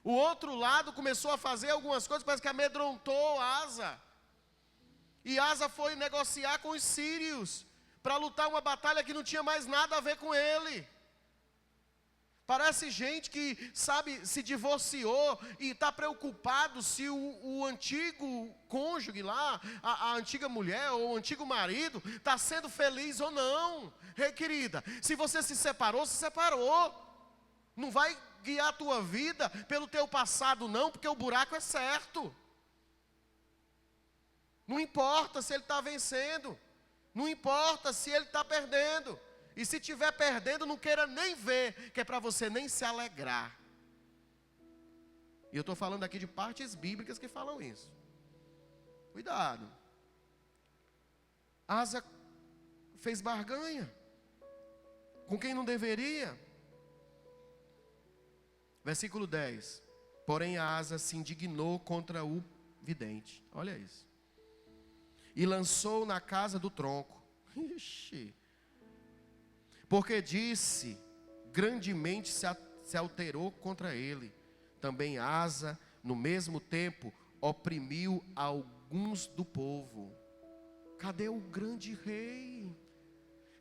O outro lado começou a fazer algumas coisas, parece que amedrontou Asa. E Asa foi negociar com os sírios para lutar uma batalha que não tinha mais nada a ver com ele. Parece gente que, sabe, se divorciou e está preocupado se o antigo cônjuge lá, a antiga mulher ou o antigo marido, está sendo feliz ou não. Ei, querida, se você se separou, se separou. Não vai guiar a tua vida pelo teu passado não, porque o buraco é certo. Não importa se ele está vencendo. Não importa se ele está perdendo. E se estiver perdendo, não queira nem ver, que é para você nem se alegrar. E eu estou falando aqui de partes bíblicas que falam isso. Cuidado. Asa fez barganha com quem não deveria. Versículo 10. Porém Asa se indignou contra o vidente. Olha isso. E lançou na casa do tronco. Ixi. Porque disse, grandemente se alterou contra ele. Também Asa, no mesmo tempo, oprimiu alguns do povo. Cadê o grande rei?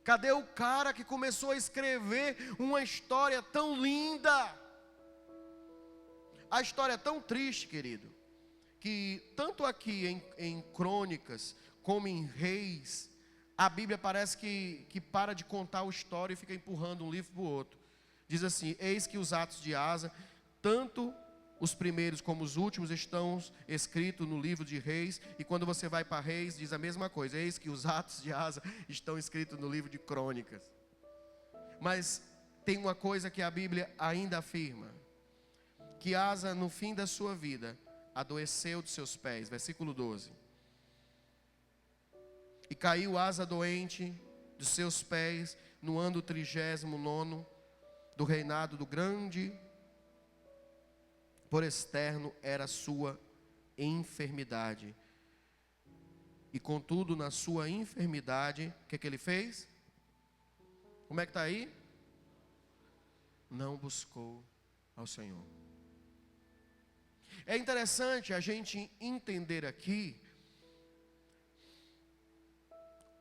Cadê o cara que começou a escrever uma história tão linda? A história é tão triste, querido, que tanto aqui em Crônicas, como em Reis, a Bíblia parece que para de contar a história e fica empurrando um livro para o outro. Diz assim, eis que os atos de Asa, tanto os primeiros como os últimos, estão escritos no livro de Reis. E quando você vai para Reis, diz a mesma coisa. Eis que os atos de Asa estão escritos no livro de Crônicas. Mas tem uma coisa que a Bíblia ainda afirma. Que Asa, no fim da sua vida, adoeceu de seus pés. Versículo 12. E caiu Asa doente de seus pés no ano 39 do reinado do grande, por externo era a sua enfermidade. E contudo, na sua enfermidade, o que ele fez? Como é que está aí? Não buscou ao Senhor. É interessante a gente entender aqui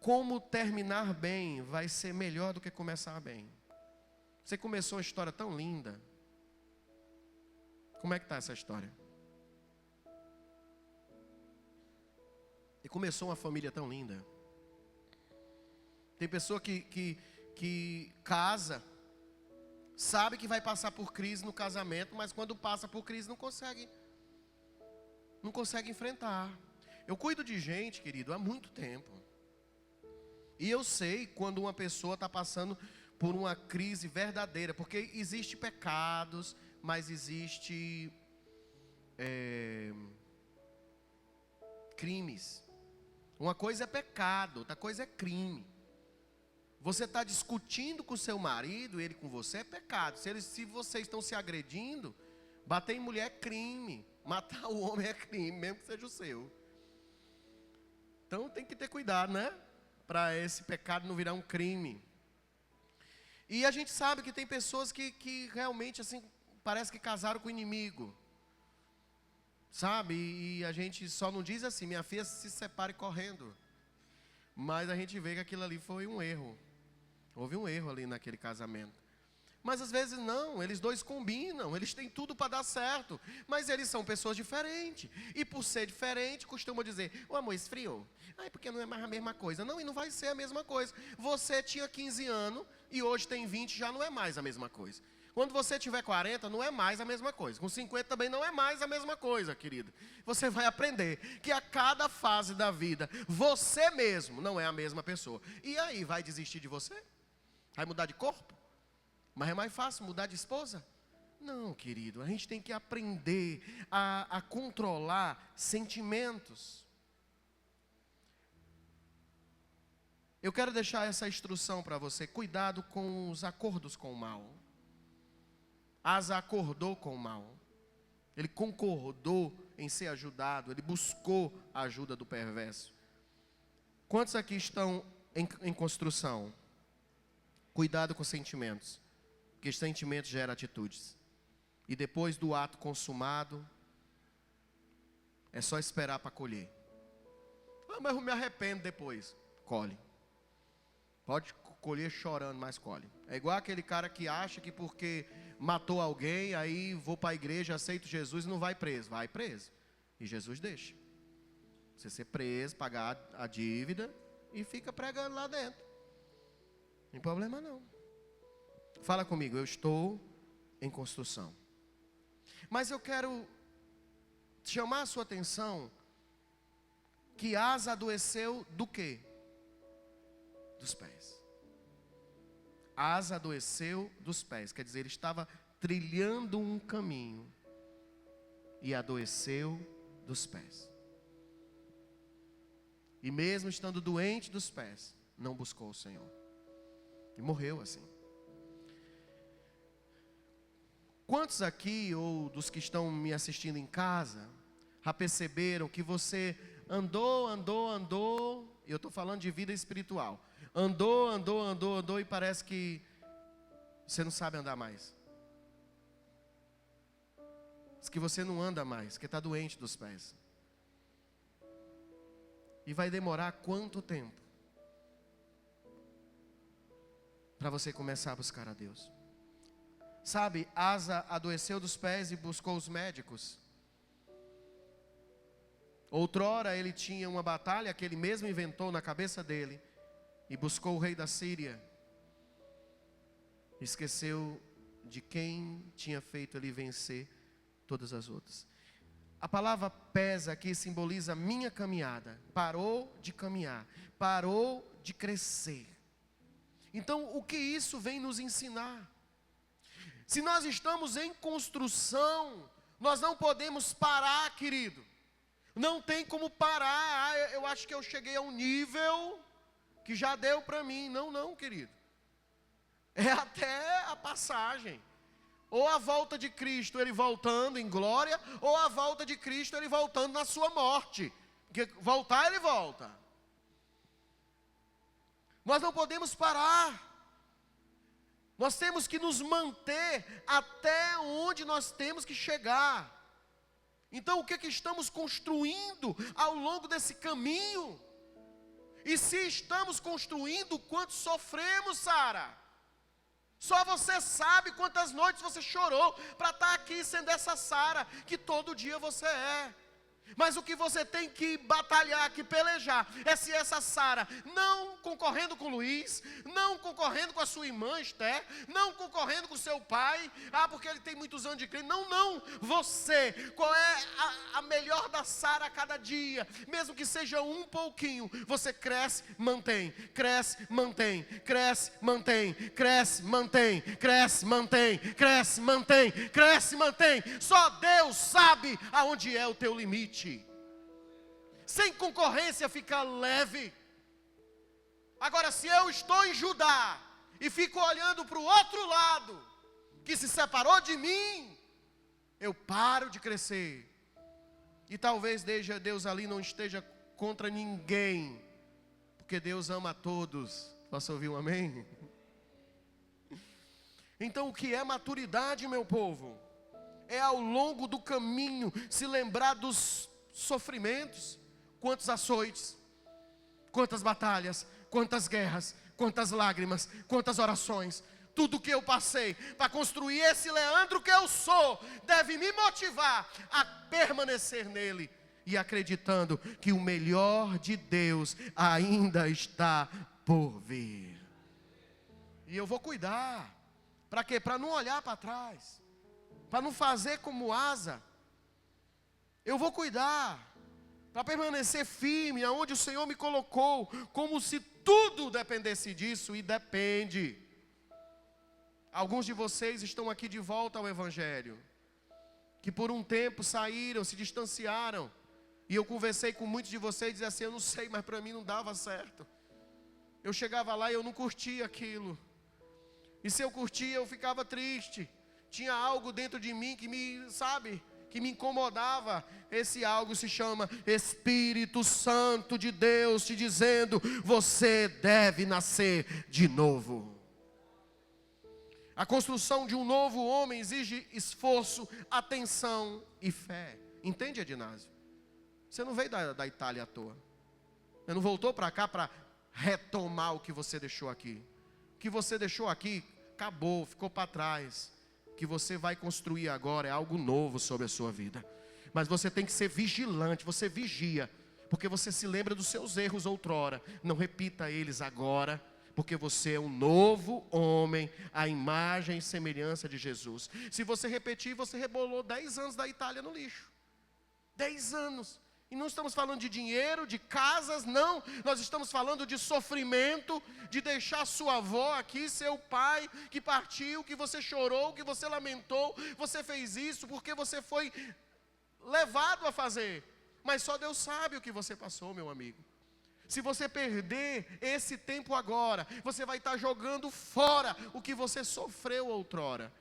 como terminar bem vai ser melhor do que começar bem. Você começou uma história tão linda. Como é que está essa história? E começou uma família tão linda. Tem pessoa que casa, sabe que vai passar por crise no casamento, mas quando passa por crise não consegue enfrentar. Eu cuido de gente, querido, há muito tempo. E eu sei quando uma pessoa está passando por uma crise verdadeira, porque existe pecados, mas existe crimes. Uma coisa é pecado, outra coisa é crime. Você está discutindo com seu marido, ele com você, é pecado. Se vocês estão se agredindo, bater em mulher é crime. Matar o homem é crime, mesmo que seja o seu. Então tem que ter cuidado, né? Para esse pecado não virar um crime. E a gente sabe que tem pessoas que realmente assim, parece que casaram com o inimigo. Sabe? E a gente só não diz assim, minha filha se separe correndo. Mas a gente vê que aquilo ali foi um erro. Houve um erro ali naquele casamento. Mas às vezes não, eles dois combinam, eles têm tudo para dar certo. Mas eles são pessoas diferentes. E por ser diferente, costumam dizer, o amor esfriou. Ai, porque não é mais a mesma coisa. Não, e não vai ser a mesma coisa. Você tinha 15 anos e hoje tem 20, já não é mais a mesma coisa. Quando você tiver 40, não é mais a mesma coisa. Com 50 também não é mais a mesma coisa, querida. Você vai aprender que a cada fase da vida, você mesmo não é a mesma pessoa. E aí, vai desistir de você? Vai mudar de corpo? Mas é mais fácil mudar de esposa? Não, querido, a gente tem que aprender a controlar sentimentos. Eu quero deixar essa instrução para você. Cuidado com os acordos com o mal. Asa acordou com o mal. Ele concordou em ser ajudado. Ele buscou a ajuda do perverso. Quantos aqui estão em construção? Cuidado com sentimentos. Porque sentimentos geram atitudes. E depois do ato consumado, é só esperar para colher. Ah, mas eu me arrependo depois. Colhe. Pode colher chorando, mas colhe. É igual aquele cara que acha que porque matou alguém, aí vou para a igreja, aceito Jesus e não vai preso. Vai preso. E Jesus deixa. Você ser preso, pagar a dívida e fica pregando lá dentro. Não tem problema não. Fala comigo, eu estou em construção. Mas eu quero chamar a sua atenção que Asa adoeceu do quê? Dos pés. Asa adoeceu dos pés. Quer dizer, ele estava trilhando um caminho e adoeceu dos pés. E mesmo estando doente dos pés, não buscou o Senhor. E morreu assim. Quantos aqui, ou dos que estão me assistindo em casa, já perceberam que você andou, e eu estou falando de vida espiritual, andou, e parece que você não sabe andar mais. Diz que você não anda mais, que está doente dos pés. E vai demorar quanto tempo para você começar a buscar a Deus? Sabe, Asa adoeceu dos pés e buscou os médicos. Outrora ele tinha uma batalha que ele mesmo inventou na cabeça dele e buscou o rei da Síria. Esqueceu de quem tinha feito ele vencer todas as outras. A palavra pés aqui simboliza a minha caminhada. Parou de caminhar, parou de crescer. Então, o que isso vem nos ensinar? Se nós estamos em construção, nós não podemos parar, querido. Não tem como parar. Eu acho que eu cheguei a um nível que já deu para mim. Não, querido. É até a passagem. Ou a volta de Cristo, ele voltando em glória, ou a volta de Cristo, ele voltando na sua morte. Porque voltar, ele volta. Nós não podemos parar. Nós temos que nos manter até onde nós temos que chegar. Então, o que estamos construindo ao longo desse caminho? E se estamos construindo, quanto sofremos, Sara? Só você sabe quantas noites você chorou para estar aqui sendo essa Sara que todo dia você é. Mas o que você tem que batalhar, que pelejar, é se essa Sara não concorrendo com Luiz, não concorrendo com a sua irmã Esther, não concorrendo com seu pai, porque ele tem muitos anos de crente. Não, você, qual é a melhor da Sara a cada dia, mesmo que seja um pouquinho, você cresce, mantém, cresce, mantém, cresce, mantém, cresce, mantém, cresce, mantém, cresce, mantém, cresce, mantém. Só Deus sabe aonde é o teu limite. Sem concorrência fica leve. Agora, se eu estou em Judá e fico olhando para o outro lado, que se separou de mim, eu paro de crescer. E talvez Deus ali não esteja contra ninguém, porque Deus ama a todos. Posso ouvir um amém? Então, o que é maturidade, meu povo? É ao longo do caminho se lembrar dos sofrimentos. Quantos açoites, quantas batalhas, quantas guerras, quantas lágrimas, quantas orações. Tudo que eu passei para construir esse Leandro que eu sou, deve me motivar a permanecer nele e acreditando que o melhor de Deus ainda está por vir. E eu vou cuidar. Para quê? Para não olhar para trás. Para não fazer como Asa. Eu vou cuidar. Para permanecer firme aonde o Senhor me colocou. Como se tudo dependesse disso. E depende. Alguns de vocês estão aqui de volta ao Evangelho, que por um tempo saíram, se distanciaram. E eu conversei com muitos de vocês e dizia assim, eu não sei, mas para mim não dava certo. Eu chegava lá e eu não curtia aquilo. E se eu curtia, eu ficava triste. Tinha algo dentro de mim que que me incomodava. Esse algo se chama Espírito Santo de Deus te dizendo, você deve nascer de novo. A construção de um novo homem exige esforço, atenção e fé. Entende, Edinásio? Você não veio da Itália à toa. Você não voltou para cá para retomar o que você deixou aqui. O que você deixou aqui acabou, ficou para trás. O que você vai construir agora é algo novo sobre a sua vida. Mas você tem que ser vigilante, você vigia. Porque você se lembra dos seus erros outrora. Não repita eles agora. Porque você é um novo homem, à imagem e semelhança de Jesus. Se você repetir, você rebolou 10 anos da Itália no lixo. 10 anos. E não estamos falando de dinheiro, de casas, não. Nós estamos falando de sofrimento, de deixar sua avó aqui, seu pai, que partiu, que você chorou, que você lamentou. Você fez isso porque você foi levado a fazer. Mas só Deus sabe o que você passou, meu amigo. Se você perder esse tempo agora, você vai estar jogando fora o que você sofreu outrora.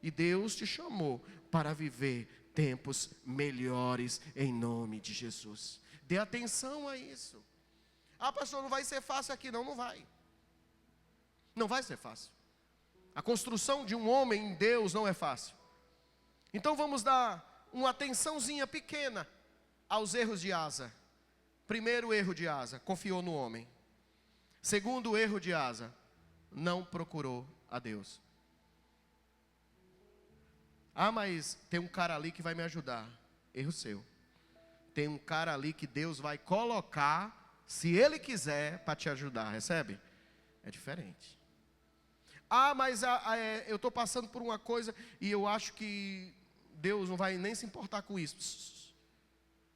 E Deus te chamou para viver tempos melhores em nome de Jesus. Dê atenção a isso. Ah, pastor, não vai ser fácil aqui. Não, não vai. Não vai ser fácil. A construção de um homem em Deus não é fácil. Então vamos dar uma atençãozinha pequena aos erros de Asa. Primeiro erro de Asa, confiou no homem. Segundo erro de Asa, não procurou a Deus. Ah, mas tem um cara ali que vai me ajudar. Erro seu. Tem um cara ali que Deus vai colocar, se Ele quiser, para te ajudar. Recebe? É diferente. Ah, mas eu estou passando por uma coisa e eu acho que Deus não vai nem se importar com isso.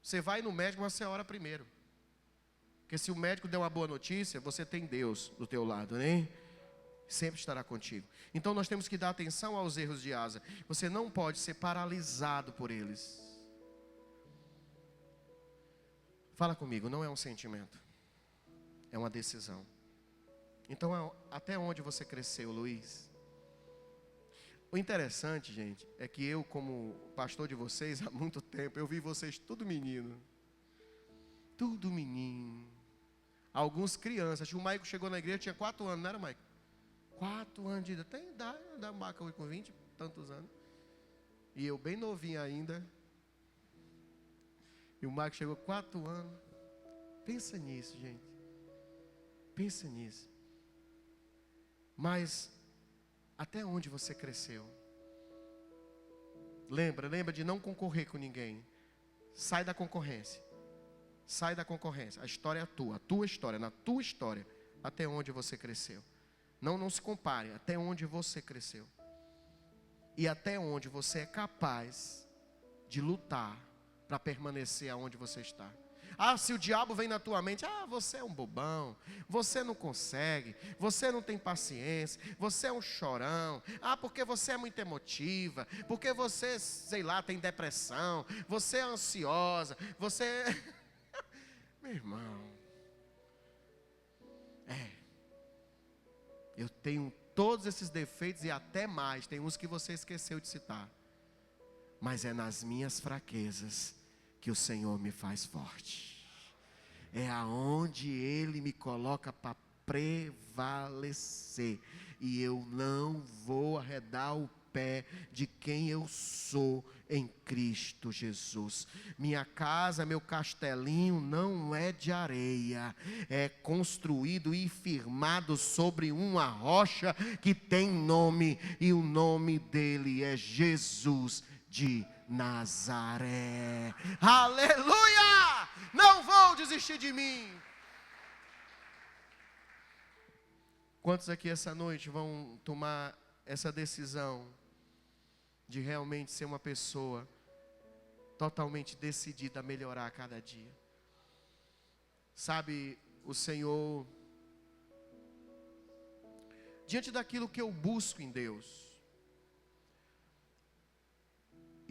Você vai no médico, mas você ora primeiro. Porque se o médico der uma boa notícia, você tem Deus do teu lado, né? Sempre estará contigo. Então nós temos que dar atenção aos erros de Asa. Você não pode ser paralisado por eles. Fala comigo, não é um sentimento. É uma decisão. Então até onde você cresceu, Luiz? O interessante, gente, é que eu, como pastor de vocês há muito tempo, eu vi vocês tudo menino. Tudo menino. Alguns crianças. O Maico chegou na igreja, tinha 4 anos, não era, Maico? 4 anos de idade. Tem idade da Maca hoje com 20 e tantos anos. E eu bem novinho ainda. E o Maico chegou 4 anos. Pensa nisso, gente. Pensa nisso. Mas até onde você cresceu? Lembra de não concorrer com ninguém. Sai da concorrência. Sai da concorrência. A história é a tua história, na tua história, até onde você cresceu. Não se compare, até onde você cresceu. E até onde você é capaz de lutar para permanecer aonde você está. Ah, se o diabo vem na tua mente, você é um bobão, você não consegue, você não tem paciência, você é um chorão, porque você é muito emotiva, porque você, sei lá, tem depressão, você é ansiosa, você... Meu irmão, eu tenho todos esses defeitos e até mais, tem uns que você esqueceu de citar. Mas é nas minhas fraquezas que o Senhor me faz forte. É aonde Ele me coloca para prevalecer. E eu não vou arredar o pé de quem eu sou em Cristo Jesus. Minha casa, meu castelinho não é de areia, é construído e firmado sobre uma rocha que tem nome, e o nome dele é Jesus de Nazaré. Aleluia! Não vou desistir de mim. Quantos aqui essa noite vão tomar essa decisão de realmente ser uma pessoa totalmente decidida a melhorar a cada dia? Sabe, o Senhor diante daquilo que eu busco em Deus.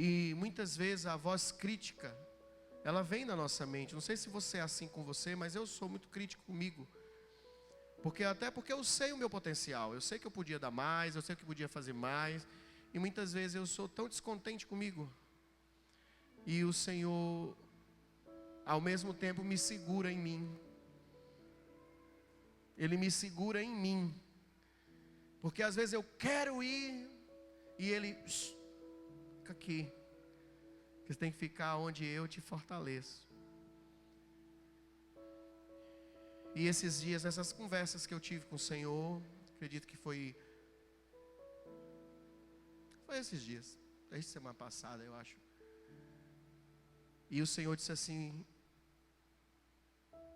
E muitas vezes a voz crítica, ela vem na nossa mente. Não sei se você é assim com você, mas eu sou muito crítico comigo. Porque eu sei o meu potencial. Eu sei que eu podia dar mais, eu sei que eu podia fazer mais. E muitas vezes eu sou tão descontente comigo. E o Senhor, ao mesmo tempo, me segura em mim. Ele me segura em mim. Porque às vezes eu quero ir e Ele... Fica aqui. Você tem que ficar onde eu te fortaleço. E esses dias, nessas conversas que eu tive com o Senhor, acredito que foi esses dias, desde semana passada, eu acho. E o Senhor disse assim,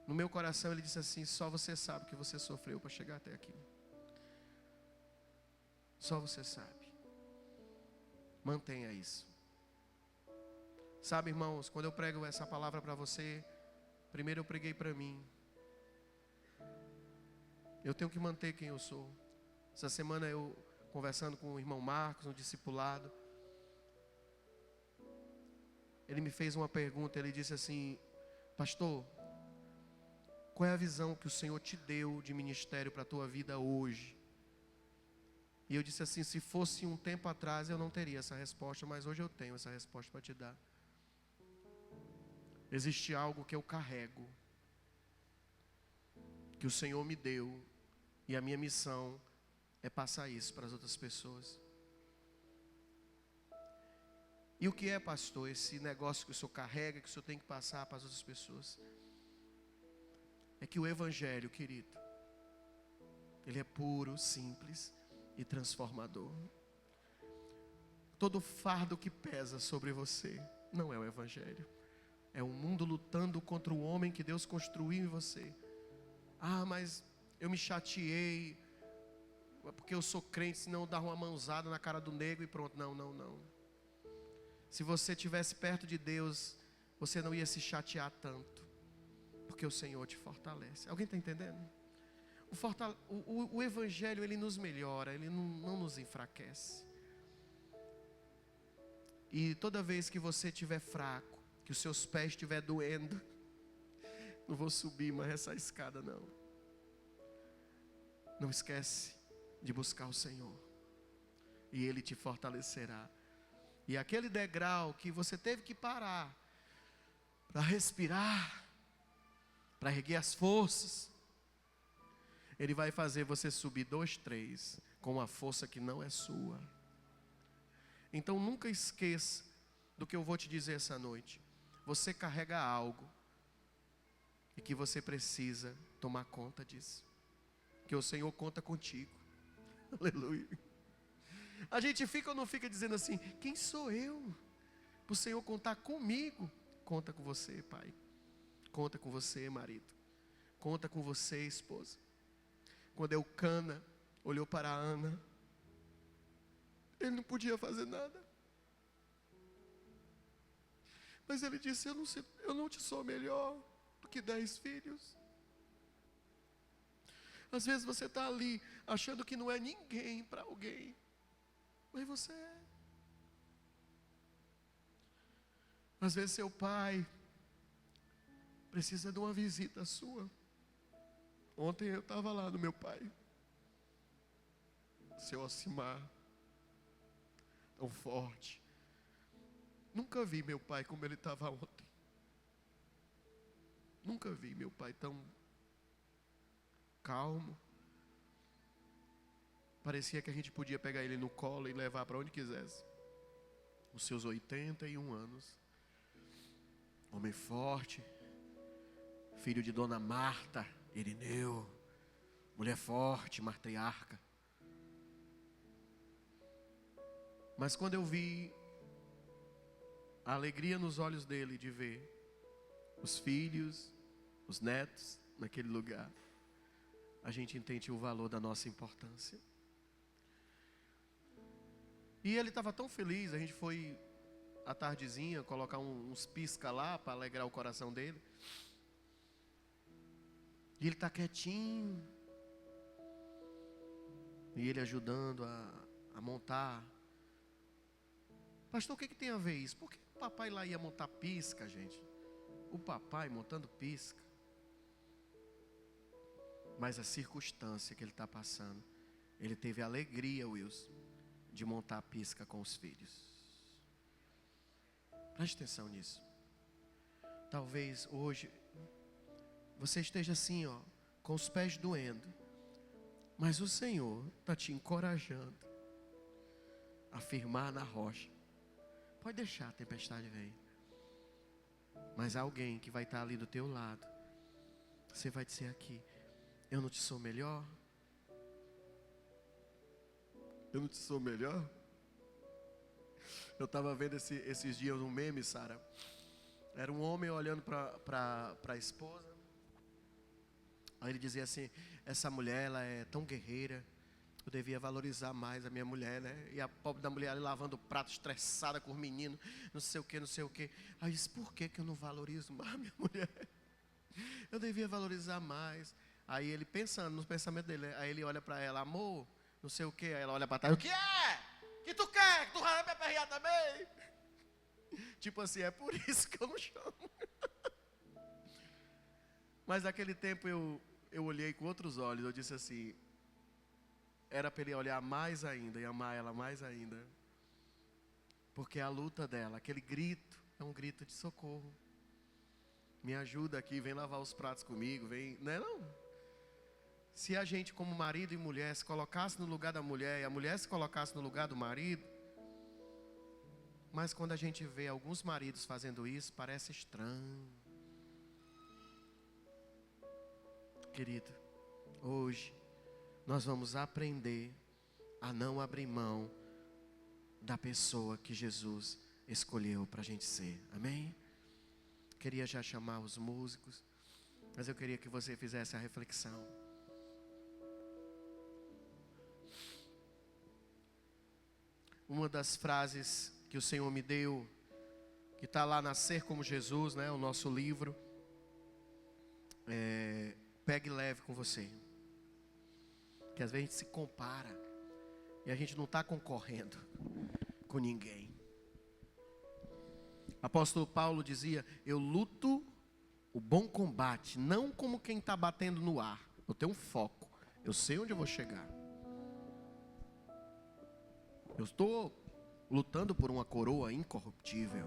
no meu coração Ele disse assim: só você sabe o que você sofreu para chegar até aqui. Só você sabe. Mantenha isso. Sabe, irmãos, quando eu prego essa palavra para você, primeiro eu preguei para mim. Eu tenho que manter quem eu sou. Essa semana eu, conversando com o irmão Marcos, no discipulado, ele me fez uma pergunta. Ele disse assim: pastor, qual é a visão que o Senhor te deu de ministério para a tua vida hoje? E eu disse assim: se fosse um tempo atrás eu não teria essa resposta, mas hoje eu tenho essa resposta para te dar. Existe algo que eu carrego, que o Senhor me deu, e a minha missão é passar isso para as outras pessoas. E o que é, pastor, esse negócio que o Senhor carrega, que o Senhor tem que passar para as outras pessoas? É que o Evangelho, querido, ele é puro, simples e transformador. Todo fardo que pesa sobre você não é o Evangelho. É o mundo lutando contra o homem que Deus construiu em você. Ah, mas eu me chateei, porque eu sou crente, senão eu dar uma mãozada na cara do nego e pronto. Não, não, não. Se você estivesse perto de Deus, você não ia se chatear tanto, porque o Senhor te fortalece. Alguém está entendendo? O Evangelho, ele nos melhora, ele não nos enfraquece. E toda vez que você estiver fraco, que os seus pés estiver doendo, não vou subir mais essa escada não. Não esquece de buscar o Senhor, e Ele te fortalecerá. E aquele degrau que você teve que parar, para respirar, para erguer as forças, Ele vai fazer você subir 2, 3, com uma força que não é sua. Então nunca esqueça do que eu vou te dizer essa noite. Você carrega algo, e que você precisa tomar conta disso, que o Senhor conta contigo. Aleluia. A gente fica ou não fica dizendo assim: quem sou eu para o Senhor contar comigo? Conta com você, pai. Conta com você, marido. Conta com você, esposa. Quando Eucana olhou para Ana, ele não podia fazer nada, mas ele disse: eu não te sou melhor do que 10 filhos. Às vezes você está ali achando que não é ninguém para alguém, mas você é. Às vezes seu pai precisa de uma visita sua. Ontem eu estava lá no meu pai, seu Alcimar, tão forte. Nunca vi meu pai como ele estava ontem. Nunca vi meu pai tão calmo. Parecia que a gente podia pegar ele no colo e levar para onde quisesse. Os seus 81 anos. Homem forte. Filho de Dona Marta, Irineu. Mulher forte, matriarca. Mas quando eu vi a alegria nos olhos dele de ver os filhos, os netos naquele lugar, a gente entende o valor da nossa importância. E ele estava tão feliz, a gente foi à tardezinha colocar uns pisca lá para alegrar o coração dele. E ele está quietinho. E ele ajudando a montar. Pastor, o que tem a ver isso? Por que o papai lá ia montar pisca, gente? O papai montando pisca. Mas a circunstância que ele está passando, ele teve a alegria, Wilson, de montar a pisca com os filhos. Preste atenção nisso. Talvez hoje você esteja assim, ó, com os pés doendo, mas o Senhor está te encorajando a firmar na rocha. Pode deixar a tempestade vir, mas há alguém que vai estar ali do teu lado. Você vai dizer aqui: eu não te sou melhor? Eu não te sou melhor? Eu estava vendo esses dias um meme, Sara. Era um homem olhando para a esposa. Aí ele dizia assim: essa mulher, ela é tão guerreira, eu devia valorizar mais a minha mulher, né? E a pobre da mulher ali lavando o prato, estressada com os meninos, não sei o que, não sei o que. Aí eu disse: por que eu não valorizo mais a minha mulher? Eu devia valorizar mais. Aí ele pensando no pensamento dele, aí ele olha para ela: amor, não sei o que. Aí ela olha para trás: o que é? Que tu quer? Que tu vai me aperrear também? Tipo assim, é por isso que eu não chamo. Mas naquele tempo eu olhei com outros olhos. Eu disse assim: era para ele olhar mais ainda e amar ela mais ainda. Porque a luta dela, aquele grito, é um grito de socorro. Me ajuda aqui, vem lavar os pratos comigo, vem, não é não? Se a gente como marido e mulher se colocasse no lugar da mulher e a mulher se colocasse no lugar do marido, mas quando a gente vê alguns maridos fazendo isso, parece estranho. Querido, hoje nós vamos aprender a não abrir mão da pessoa que Jesus escolheu para a gente ser, amém? Queria já chamar os músicos, mas eu queria que você fizesse a reflexão. Uma das frases que o Senhor me deu, que está lá, Nascer como Jesus, né, o nosso livro, pegue leve com você. Que às vezes a gente se compara e a gente não está concorrendo com ninguém. Apóstolo Paulo dizia: eu luto o bom combate, não como quem está batendo no ar. Eu tenho um foco, eu sei onde eu vou chegar. Eu estou lutando por uma coroa incorruptível,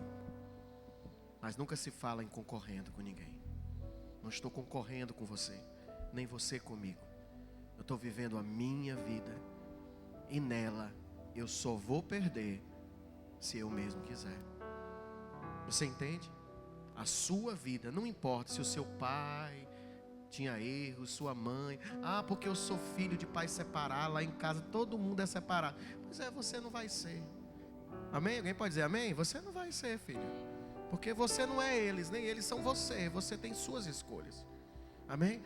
mas nunca se fala em concorrendo com ninguém. Não estou concorrendo com você, nem você comigo. Eu estou vivendo a minha vida, e nela eu só vou perder se eu mesmo quiser. Você entende? A sua vida, não importa se o seu pai tinha erros, sua mãe, porque eu sou filho de pai separado, lá em casa todo mundo é separado. Pois é, você não vai ser. Amém? Alguém pode dizer amém? Você não vai ser, filho. Porque você não é eles, nem eles são você. Você tem suas escolhas. Amém?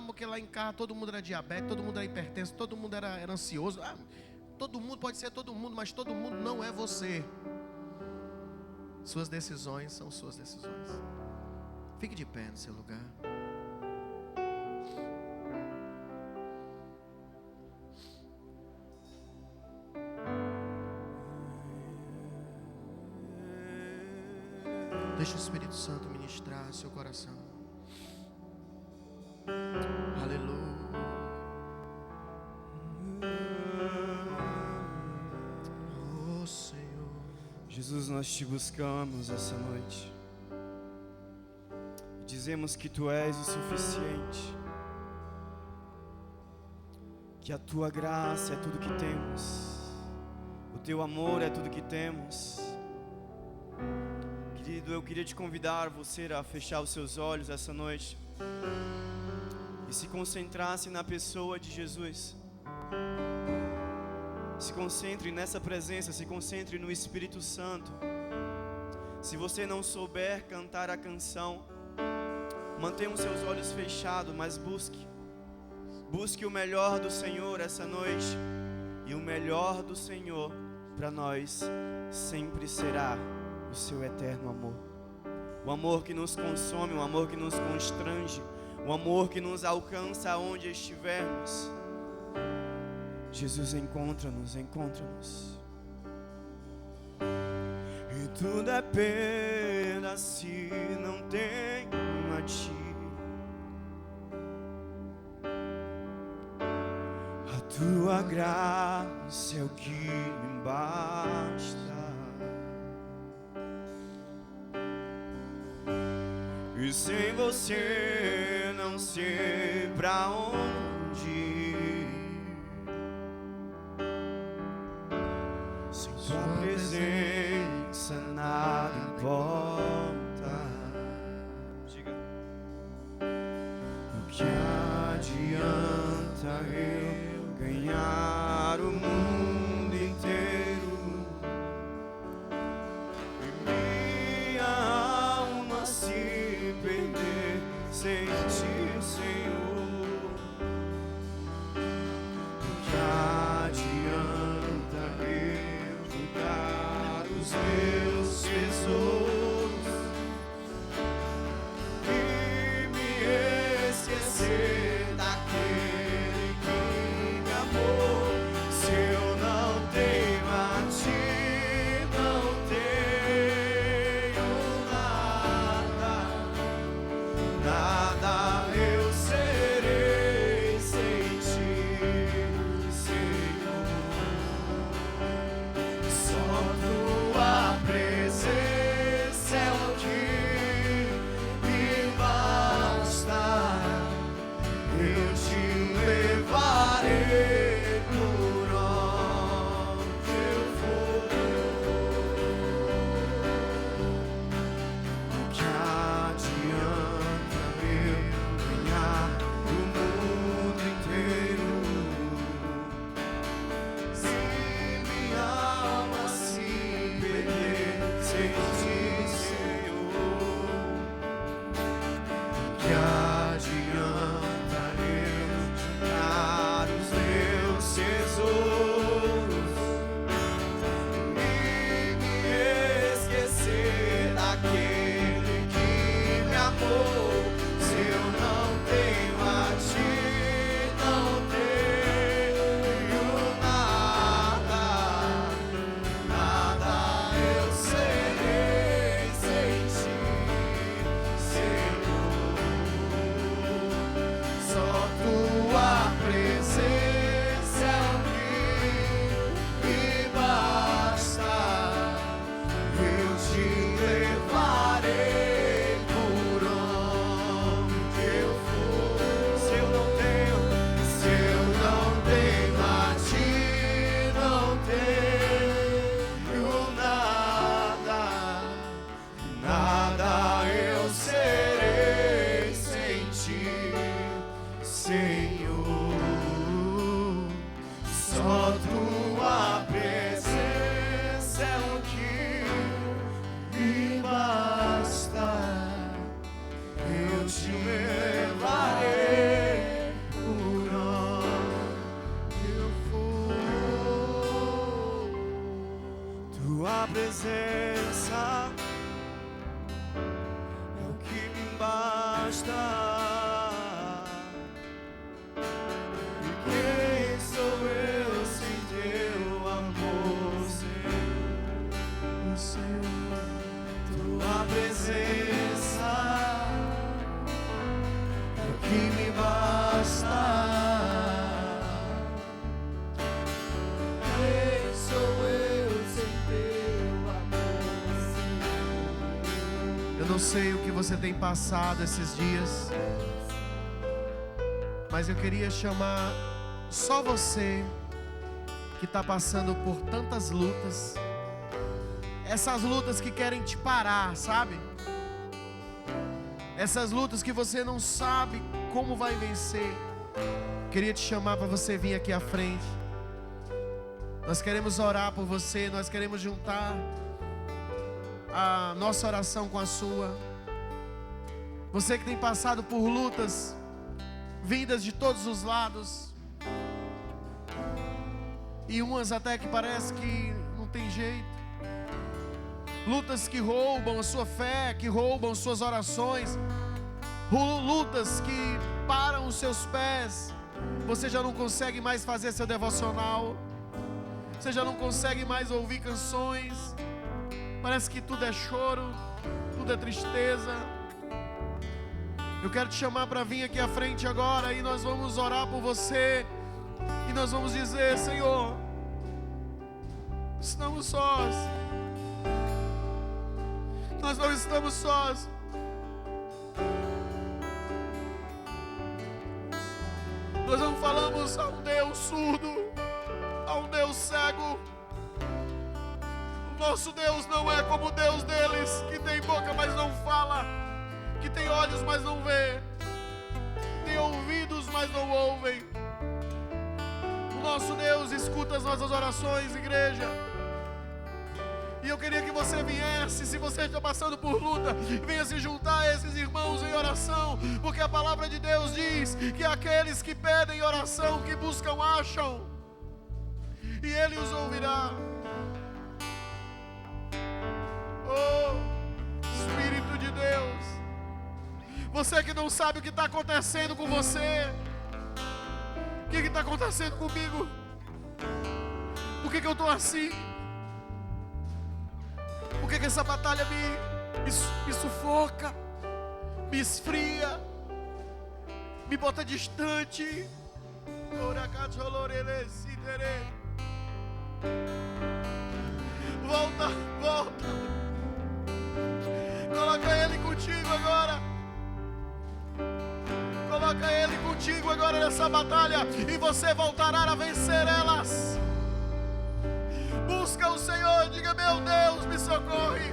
Porque lá em casa todo mundo era diabético, todo mundo era hipertenso, todo mundo era ansioso. Todo mundo pode ser todo mundo, mas todo mundo não é você. Suas decisões são suas decisões. Fique de pé no seu lugar. Deixa o Espírito Santo ministrar seu coração. Aleluia. Oh Senhor. Jesus, nós te buscamos essa noite. Dizemos que Tu és o suficiente, que a Tua graça é tudo que temos, o Teu amor é tudo que temos. Querido, eu queria te convidar você a fechar os seus olhos essa noite e se concentrasse na pessoa de Jesus. Se concentre nessa presença, se concentre no Espírito Santo. Se você não souber cantar a canção, mantenha os seus olhos fechados, mas busque o melhor do Senhor essa noite. E o melhor do Senhor para nós sempre será o seu eterno amor. O amor que nos consome, o amor que nos constrange, o amor que nos alcança aonde estivermos. Jesus, encontra-nos, encontra-nos. E tudo é perda se não tenho a Ti. A Tua graça é o que me basta. E sem Você não sei pra onde ir. Sem Tua presença nada importa. Diga. O que adianta eu ganhar o mundo inteiro e minha alma se perder sem Ti, Senhor? O que adianta eu juntar os meus tesouros e me esquecer daquele que me amou? Se eu não tenho a Ti, não tenho nada, nada eu serei sem Ti, Senhor. Só Tua presença é o que me basta. Eu Te levarei por onde eu for. O que adianta eu ganhar o mundo inteiro se minha alma se perder sem Ti, Senhor? O que adianta eu juntar os meus tesouros e me esquecer daquele que me amou? Se eu não tenho a Ti, não tenho nada, nada eu serei sem Ti, Senhor. Só Tua presença é o que me basta. Eu Te levarei por onde eu for. Se eu não tenho a Ti, não tenho nada, nada eu serei sem Ti, Senhor. Só Tua presença é o que me basta. Eu Te levarei por onde eu for. Tua presença é o que me basta. E quem sou eu sem Teu amor, Senhor? Tua presença é o que me basta. Quem sou eu sem Teu amor, Senhor? Eu não sei o que você tem passado esses dias, mas eu queria chamar só você que está passando por tantas lutas, essas lutas que querem te parar, sabe? Essas lutas que você não sabe como vai vencer. Queria te chamar para você vir aqui à frente. Nós queremos orar por você, nós queremos juntar a nossa oração com a sua. Você que tem passado por lutas vindas de todos os lados, e umas até que parece que não tem jeito. Lutas que roubam a sua fé, que roubam suas orações, lutas que param os seus pés, Você já não consegue mais fazer seu devocional. Você já não consegue mais ouvir canções. Parece que tudo é choro, tudo é tristeza. Eu quero te chamar para vir aqui à frente agora e nós vamos orar por você. E nós vamos dizer: Senhor, estamos sós. Nós não estamos sós. Nós não falamos a um Deus surdo, a um Deus cego. O nosso Deus não é como o Deus deles, que tem boca, mas não fala, que tem olhos, mas não vê, tem ouvidos, mas não ouvem. O nosso Deus escuta as nossas orações, igreja. E eu queria que você viesse, se você está passando por luta, venha se juntar a esses irmãos em oração, porque a palavra de Deus diz que aqueles que pedem em oração, que buscam, acham, e Ele os ouvirá. Oh, Espírito de Deus, você que não sabe o que está acontecendo com você, o que está acontecendo comigo, por que eu estou assim? Por que essa batalha me sufoca, me esfria, me bota distante? Volta, volta. Coloca Ele contigo agora. Coloca Ele contigo agora nessa batalha e você voltará a vencer elas. Busca o Senhor, diga: meu Deus, me socorre.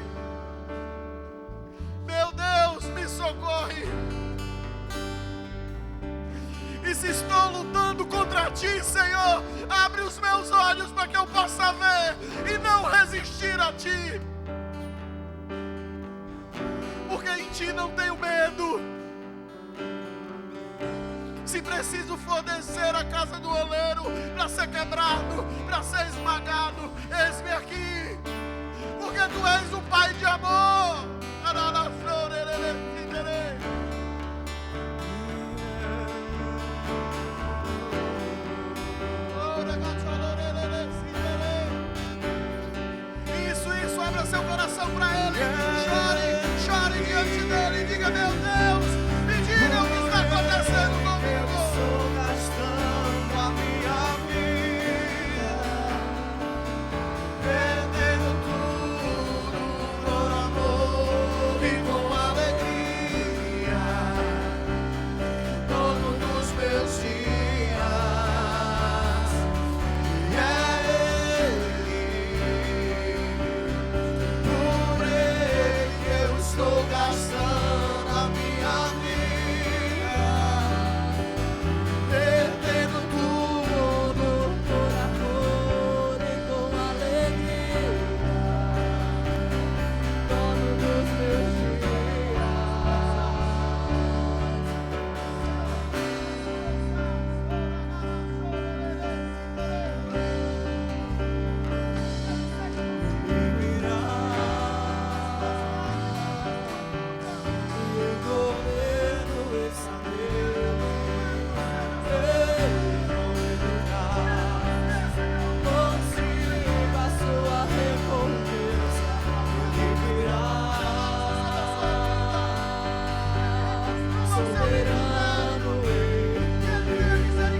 Meu Deus, me socorre. E se estou lutando contra ti, Senhor, abre os meus olhos para que eu possa ver e não resistir a ti. Porque em ti não tenho medo. Se preciso for descer a casa do oleiro para ser quebrado, para ser esmagado, eis-me aqui, porque tu és o Pai de amor. Isso, abra seu coração para Ele. Chore diante dEle e diga: meu Deus, me diga o que está acontecendo comigo. Estou gastando a minha vida, perdendo tudo por amor e com alegria, todos os meus dias. E é Ele, por Ele que eu estou gastando a minha vida, perdendo tudo por amor e com alegria, dono dos meus dias. O governo está nele, ele não virá, consiga a sua recompensa, ele virá, soberano ele virá, o governo está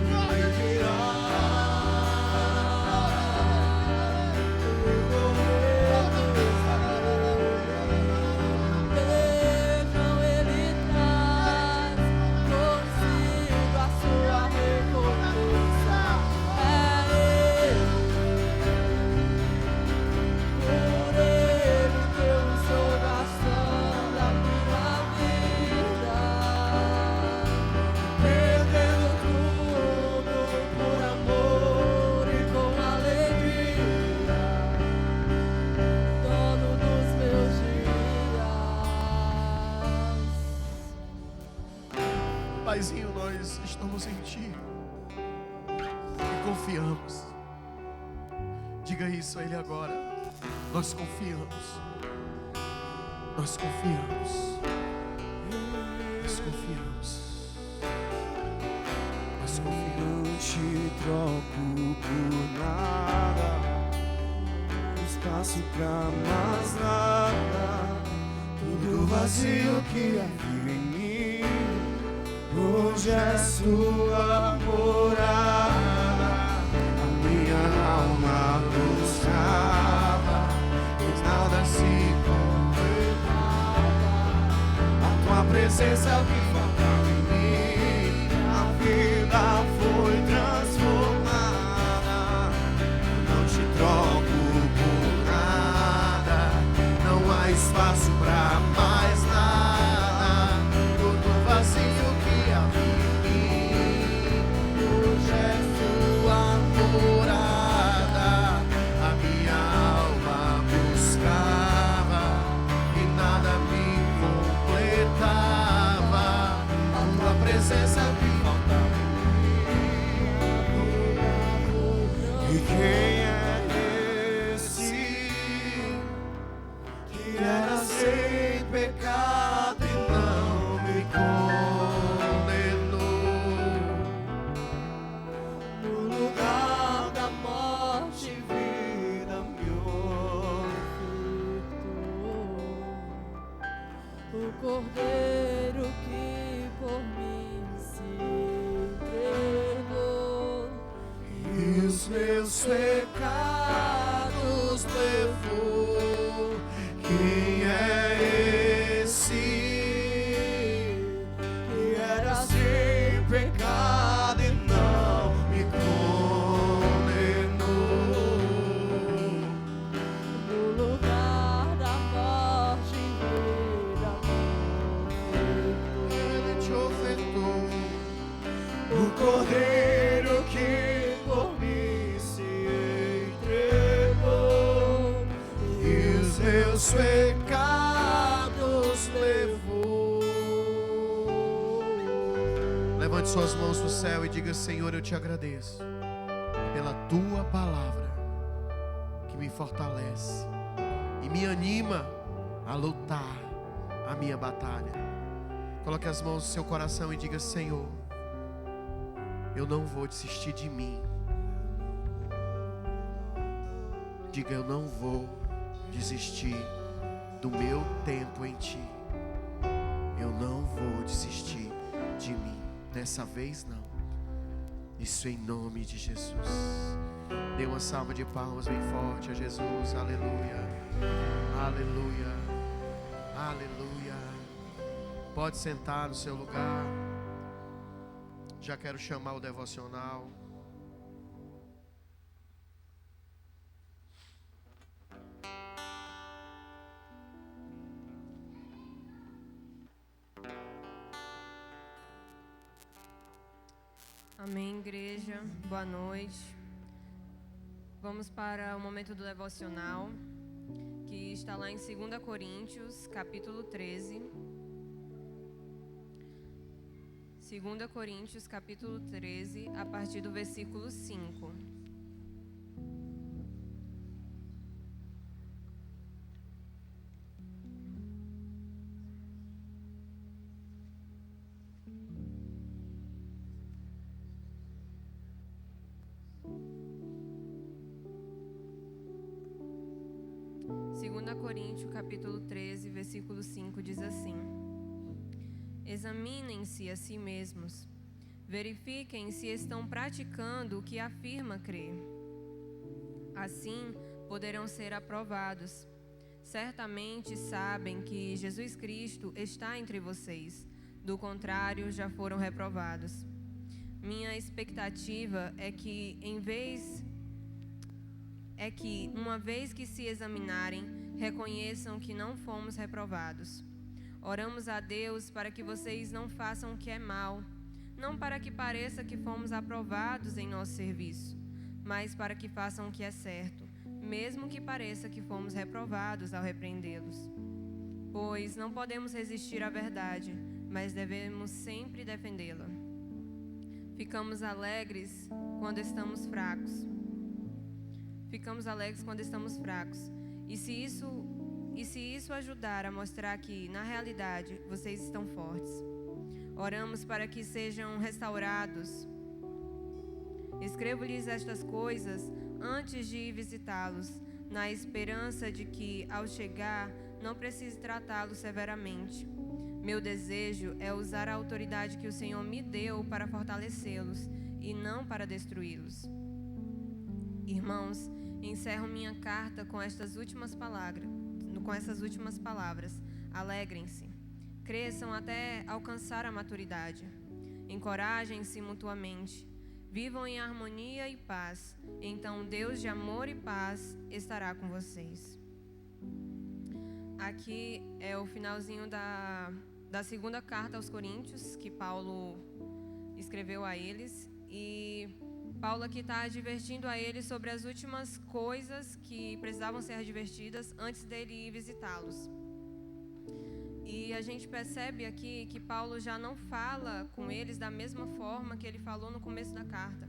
então Ele traz consigo a sua recompensa. É Ele, por Ele que eu estou gastando a minha vida, perdendo tudo por amor e com alegria, dono dos meus dias. Paizinho, nós estamos em Ti e confiamos. Diga isso a Ele agora. Nós confiamos. Nós confiamos. Nós confiamos. mais confia. Não te troco por nada, espaço pra mais nada. Tudo vazio que havia em mim, hoje é sua morada. A minha alma buscava e nada se completava. A tua presença é o que faltava em mim, a vida foi transformada. Não te troco por nada, não há espaço pra mais nada. Todo vazio que havia em mim, hoje é sua morada. A minha alma buscava e nada me completava. A tua presença me faltava em mim. E quem é esse que era sem pecado e não me condenou? No lugar da morte, vida me ofertou o Cordeiro que por mim se entregou e os meus pecados levou. Quem é esse que era sem pecado e não me condenou? no lugar da morte, vida Ele te ofertou o Cordeiro que por mim se entregou e os meus pecados levou. Levante suas mãos para o céu e diga: Senhor, eu te agradeço pela tua palavra que me fortalece e me anima a lutar a minha batalha. Coloque as mãos no seu coração e diga: Senhor, eu não vou desistir de mim. Diga: eu não vou desistir do meu tempo em ti. Eu não vou desistir de mim. Dessa vez não. Isso em nome de Jesus. Dê uma salva de palmas bem forte a Jesus. Aleluia. Aleluia. Aleluia. Pode sentar no seu lugar. Já quero chamar o devocional. Amém, igreja. Boa noite. Vamos para o momento do devocional, que está lá em 2 Coríntios, capítulo 13. 2 Coríntios, capítulo 13, a partir do versículo 5. Coríntios, capítulo 13, versículo 5 diz assim: examinem-se a si mesmos, verifiquem se estão praticando o que afirma crer. Assim poderão ser aprovados. Certamente sabem que Jesus Cristo está entre vocês, do contrário, já foram reprovados. Minha expectativa é que, uma vez que se examinarem, reconheçam que não fomos reprovados. Oramos a Deus para que vocês não façam o que é mal, não para que pareça que fomos aprovados em nosso serviço, mas para que façam o que é certo, mesmo que pareça que fomos reprovados ao repreendê-los. Pois não podemos resistir à verdade, mas devemos sempre defendê-la. Ficamos alegres quando estamos fracos. E se isso ajudar a mostrar que, na realidade, vocês estão fortes. Oramos para que sejam restaurados Escrevo-lhes estas coisas antes de ir visitá-los, na esperança de que, ao chegar, não precise tratá-los severamente. Meu desejo é usar a autoridade que o Senhor me deu para fortalecê-los e não para destruí-los. Irmãos, encerro minha carta com essas últimas palavras. Alegrem-se, cresçam até alcançar a maturidade. Encorajem-se mutuamente. Vivam em harmonia e paz. Então Deus de amor e paz estará com vocês. Aqui é o finalzinho da segunda carta aos Coríntios, que Paulo escreveu a eles. E Paulo aqui está advertindo a eles sobre as últimas coisas que precisavam ser advertidas antes dele ir visitá-los. E a gente percebe aqui que Paulo já não fala com eles da mesma forma que ele falou no começo da carta.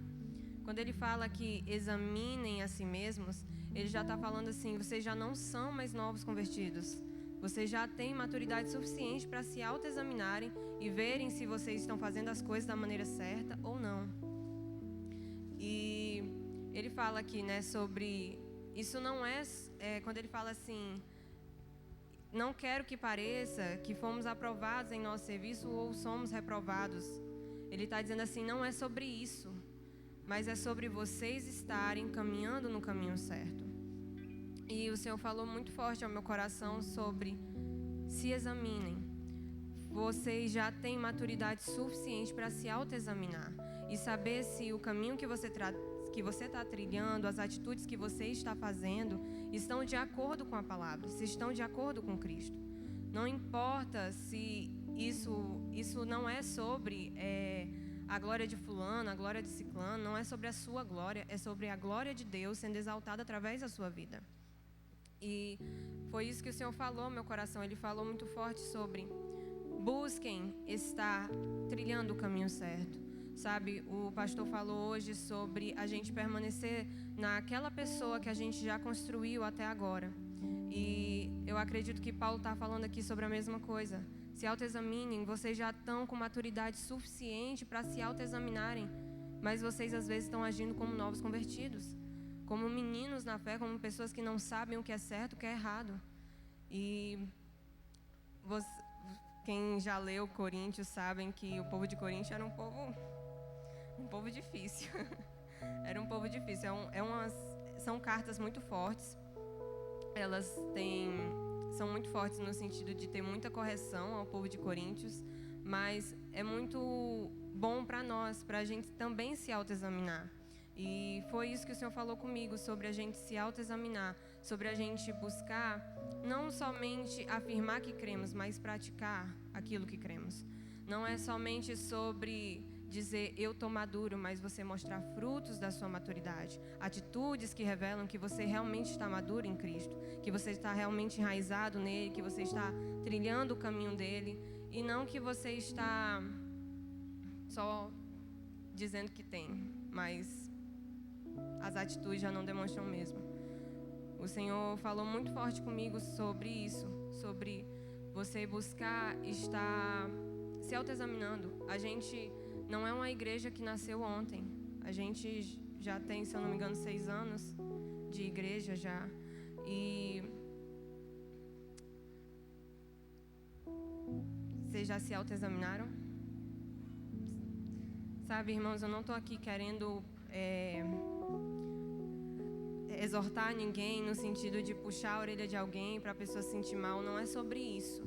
Quando ele fala que examinem a si mesmos, ele já está falando assim: vocês já não são mais novos convertidos. Vocês já têm maturidade suficiente para se autoexaminarem e verem se vocês estão fazendo as coisas da maneira certa ou não. E ele fala aqui, né, sobre... Isso não é quando ele fala assim... Não quero que pareça que fomos aprovados em nosso serviço ou somos reprovados. Ele está dizendo assim, não é sobre isso, mas é sobre vocês estarem caminhando no caminho certo. E o Senhor falou muito forte ao meu coração sobre se examinem. Vocês já têm maturidade suficiente para se autoexaminar e saber se o caminho que você está trilhando, as atitudes que você está fazendo, estão de acordo com a palavra, se estão de acordo com Cristo. Não importa se isso não é sobre a glória de fulano, a glória de ciclano, não é sobre a sua glória, é sobre a glória de Deus sendo exaltada através da sua vida. E foi isso que o Senhor falou ao meu coração. Ele falou muito forte sobre busquem estar trilhando o caminho certo. Sabe, o pastor falou hoje sobre a gente permanecer naquela pessoa que a gente já construiu até agora. E eu acredito que Paulo está falando aqui sobre a mesma coisa. Se autoexaminem, vocês já estão com maturidade suficiente para se autoexaminarem, mas vocês às vezes estão agindo como novos convertidos, como meninos na fé, como pessoas que não sabem o que é certo e o que é errado. E quem já leu Coríntios sabem que o povo de Coríntios era um povo difícil. Era um povo difícil. São cartas muito fortes. Elas são muito fortes no sentido de ter muita correção ao povo de Coríntios, mas é muito bom para nós, para a gente também se autoexaminar. E foi isso que o Senhor falou comigo, sobre a gente se autoexaminar, sobre a gente buscar não somente afirmar que cremos, mas praticar aquilo que cremos. Não é somente sobre dizer eu estou maduro, mas você mostrar frutos da sua maturidade, atitudes que revelam que você realmente está maduro em Cristo, que você está realmente enraizado nele, que você está trilhando o caminho dele, e não que você está só dizendo que tem, mas as atitudes já não demonstram mesmo. O Senhor falou muito forte comigo sobre isso, sobre você buscar estar se autoexaminando. A gente não é uma igreja que nasceu ontem. A gente já tem, se eu não me engano, 6 anos de igreja já. E vocês já se autoexaminaram? Sabe, irmãos, eu não estou aqui querendo exortar ninguém no sentido de puxar a orelha de alguém para a pessoa se sentir mal. Não é sobre isso.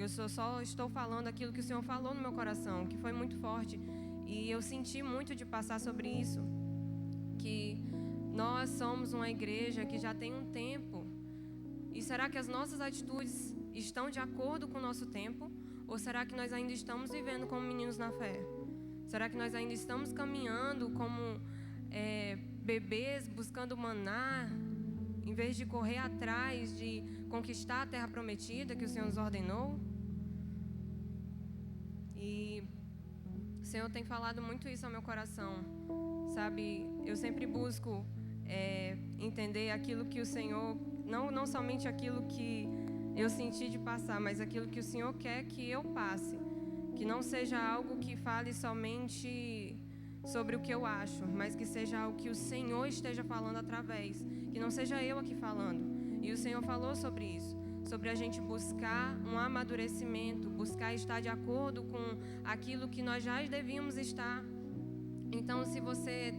Eu só estou falando aquilo que o Senhor falou no meu coração, que foi muito forte. E eu senti muito de passar sobre isso. Que nós somos uma igreja que já tem um tempo. E será que as nossas atitudes estão de acordo com o nosso tempo? Ou será que nós ainda estamos vivendo como meninos na fé? Será que nós ainda estamos caminhando como bebês buscando maná, em vez de correr atrás de conquistar a terra prometida que o Senhor nos ordenou? E o Senhor tem falado muito isso ao meu coração, sabe? Eu sempre busco entender aquilo que o Senhor, não somente aquilo que eu senti de passar, mas aquilo que o Senhor quer que eu passe. Que não seja algo que fale somente sobre o que eu acho, mas que seja algo que o Senhor esteja falando através, que não seja eu aqui falando. E o Senhor falou sobre isso, sobre a gente buscar um amadurecimento, buscar estar de acordo com aquilo que nós já devíamos estar. Então, se você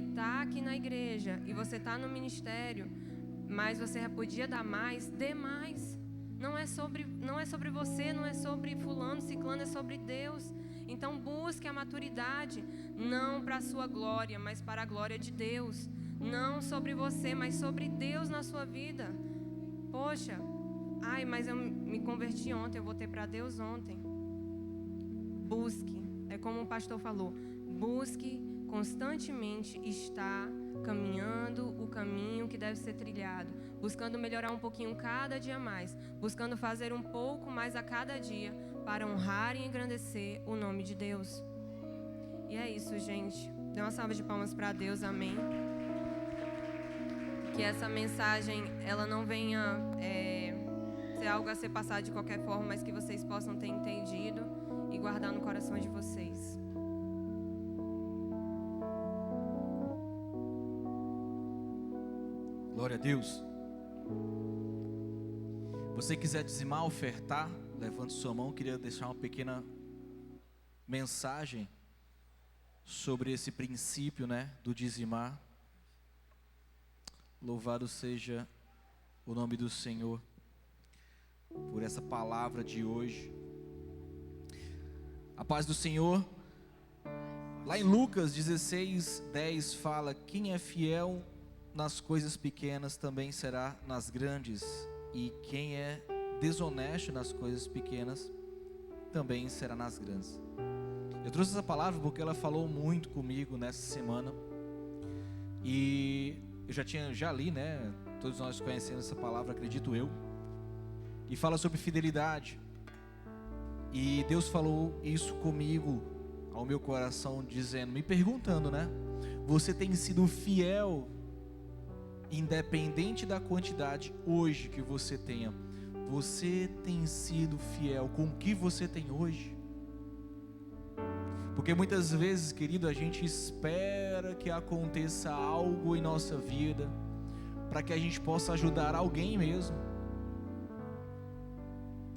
está aqui na igreja e você está no ministério, mas você podia dar mais, dê mais. Não é sobre você, não é sobre fulano, ciclano, é sobre Deus. Então busque a maturidade, não para a sua glória, mas para a glória de Deus. Não sobre você, mas sobre Deus na sua vida. Poxa, mas eu me converti ontem, eu voltei para Deus ontem. Busque, é como o pastor falou, busque constantemente estar caminhando o caminho que deve ser trilhado, buscando melhorar um pouquinho cada dia mais, buscando fazer um pouco mais a cada dia para honrar e engrandecer o nome de Deus. E é isso, gente. Dê uma salva de palmas para Deus, amém. Que essa mensagem, ela não venha ser algo a ser passado de qualquer forma, mas que vocês possam ter entendido e guardar no coração de vocês. Glória a Deus. Você quiser dizimar, ofertar, levante sua mão. Queria deixar uma pequena mensagem sobre esse princípio, do dizimar. Louvado seja o nome do Senhor por essa palavra de hoje. A paz do Senhor. Lá em Lucas 16:10 fala: quem é fiel nas coisas pequenas também será nas grandes, e quem é desonesto nas coisas pequenas também será nas grandes. Eu trouxe essa palavra porque ela falou muito comigo nessa semana, e eu já li, todos nós conhecemos essa palavra, acredito eu, e fala sobre fidelidade. E Deus falou isso comigo, ao meu coração, dizendo, me perguntando, você tem sido fiel, independente da quantidade hoje que você tenha? Você tem sido fiel com o que você tem hoje? Porque muitas vezes, querido, a gente espera que aconteça algo em nossa vida para que a gente possa ajudar alguém mesmo.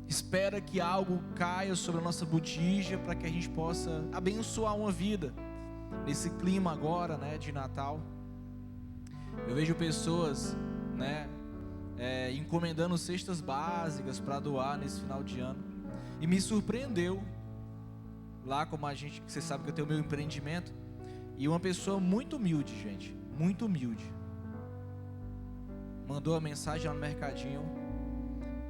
Espera que algo caia sobre a nossa botija para que a gente possa abençoar uma vida. Nesse clima agora, de Natal, eu vejo pessoas, encomendando cestas básicas para doar nesse final de ano. E me surpreendeu, lá como você sabe que eu tenho meu empreendimento, e uma pessoa muito humilde, gente, muito humilde, mandou uma mensagem lá no mercadinho,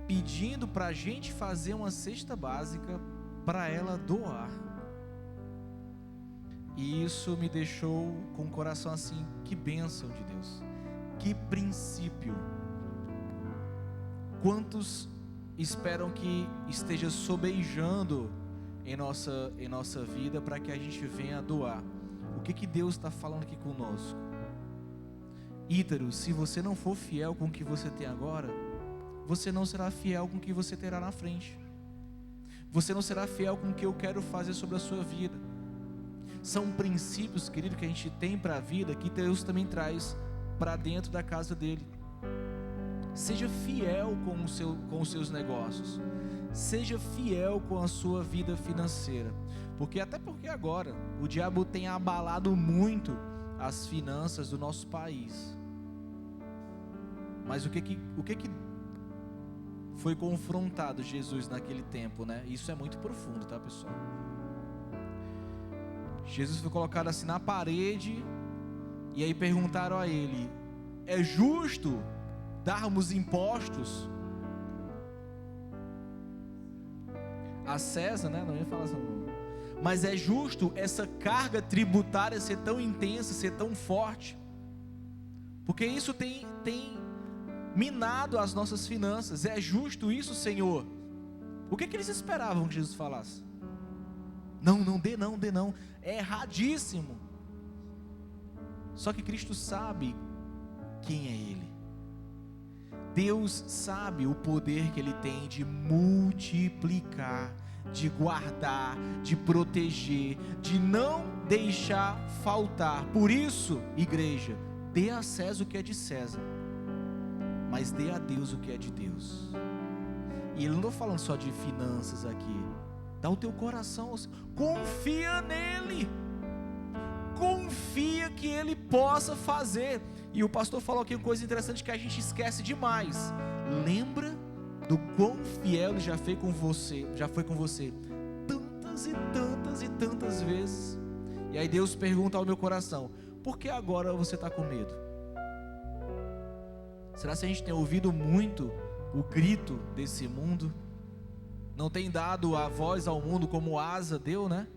pedindo para a gente fazer uma cesta básica para ela doar. E isso me deixou com o coração assim, que bênção de Deus, que princípio. Quantos esperam que esteja sobejando em nossa vida para que a gente venha doar? O que Deus está falando aqui conosco? Ítaro, se você não for fiel com o que você tem agora, você não será fiel com o que você terá na frente. Você não será fiel com o que eu quero fazer sobre a sua vida. São princípios, querido, que a gente tem para a vida, que Deus também traz para dentro da casa dele. Seja fiel com os seus negócios. Seja fiel com a sua vida financeira. Porque agora o diabo tem abalado muito as finanças do nosso país. Mas o que foi confrontado Jesus naquele tempo, Isso é muito profundo, tá, pessoal? Jesus foi colocado assim na parede, e aí perguntaram a ele: é justo darmos impostos a César, não ia falar assim, mas é justo essa carga tributária ser tão intensa, ser tão forte? Porque isso tem minado as nossas finanças. É justo isso, Senhor? O que eles esperavam que Jesus falasse? Não dê não, é erradíssimo. Só que Cristo sabe quem é Ele. Deus sabe o poder que Ele tem de multiplicar, de guardar, de proteger, de não deixar faltar. Por isso, igreja, dê a César o que é de César, mas dê a Deus o que é de Deus. E ele não está falando só de finanças aqui. Dá o teu coração, confia nele, confia que ele possa fazer. E o pastor falou aqui uma coisa interessante que a gente esquece demais. Lembra do quão fiel ele já foi com você tantas e tantas e tantas vezes. E aí Deus pergunta ao meu coração: por que agora você está com medo? Será que a gente tem ouvido muito o grito desse mundo? Não tem dado a voz ao mundo como Asa deu, né?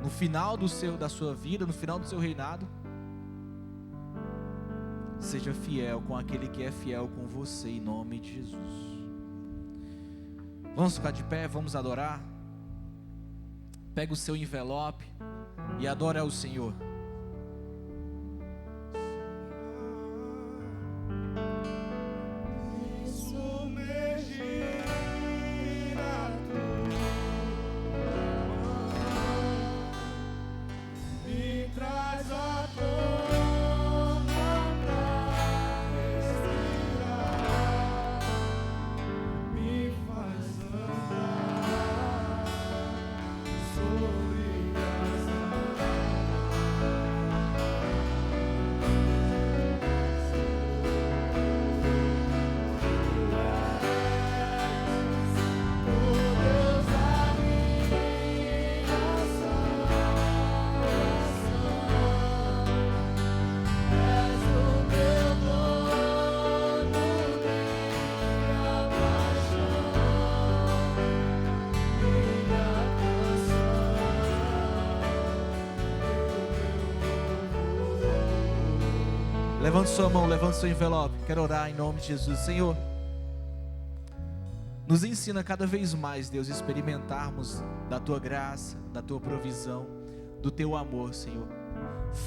No final da sua vida, no final do seu reinado. Seja fiel com aquele que é fiel com você, em nome de Jesus. Vamos ficar de pé, vamos adorar. Pega o seu envelope e adore ao Senhor. Levante sua mão, levante seu envelope. Quero orar em nome de Jesus. Senhor, nos ensina cada vez mais, Deus, experimentarmos da Tua graça, da Tua provisão, do Teu amor, Senhor.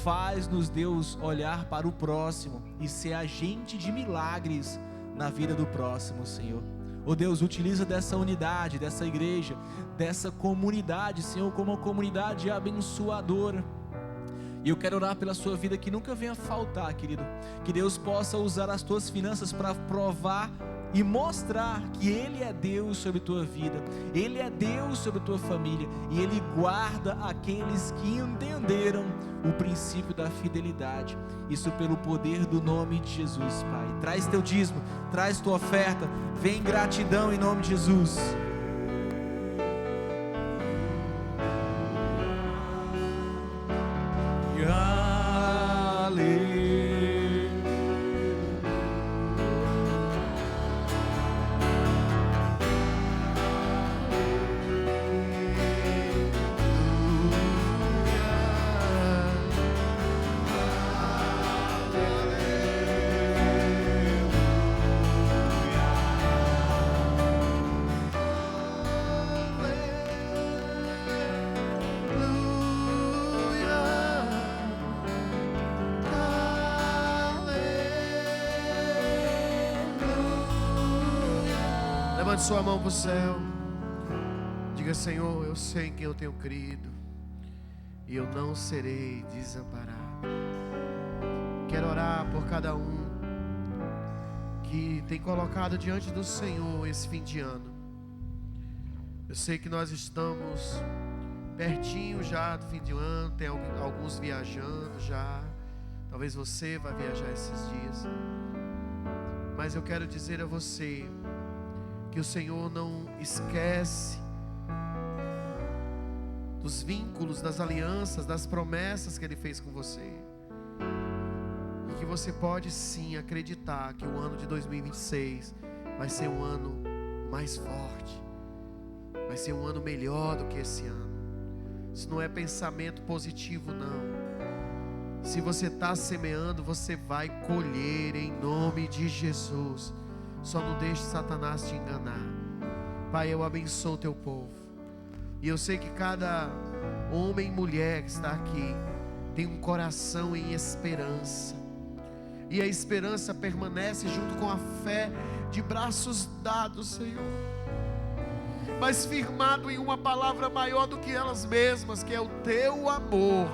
Faz-nos, Deus, olhar para o próximo e ser agente de milagres na vida do próximo, Senhor. Oh Deus, utiliza dessa unidade, dessa igreja, dessa comunidade, Senhor, como uma comunidade abençoadora. E eu quero orar pela sua vida, que nunca venha faltar, querido. Que Deus possa usar as tuas finanças para provar e mostrar que Ele é Deus sobre a tua vida, Ele é Deus sobre a tua família, e Ele guarda aqueles que entenderam o princípio da fidelidade. Isso pelo poder do nome de Jesus, Pai. Traz teu dízimo, traz tua oferta, vem em gratidão em nome de Jesus. Levante sua mão para o céu. Diga: Senhor, eu sei em quem eu tenho crido, e eu não serei desamparado. Quero orar por cada um que tem colocado diante do Senhor esse fim de ano. Eu sei que nós estamos pertinho já do fim de ano. Tem alguns viajando já. Talvez você vá viajar esses dias. Mas eu quero dizer a você que o Senhor não esquece dos vínculos, das alianças, das promessas que Ele fez com você. E que você pode sim acreditar que o ano de 2026 vai ser um ano mais forte, vai ser um ano melhor do que esse ano. Isso não é pensamento positivo, não. Se você está semeando, você vai colher em nome de Jesus. Só não deixe Satanás te enganar. Pai, eu abençoo o teu povo. E eu sei que cada homem e mulher que está aqui tem um coração em esperança. E a esperança permanece junto com a fé, de braços dados, Senhor. mas firmado em uma palavra maior do que elas mesmas, que é o teu amor.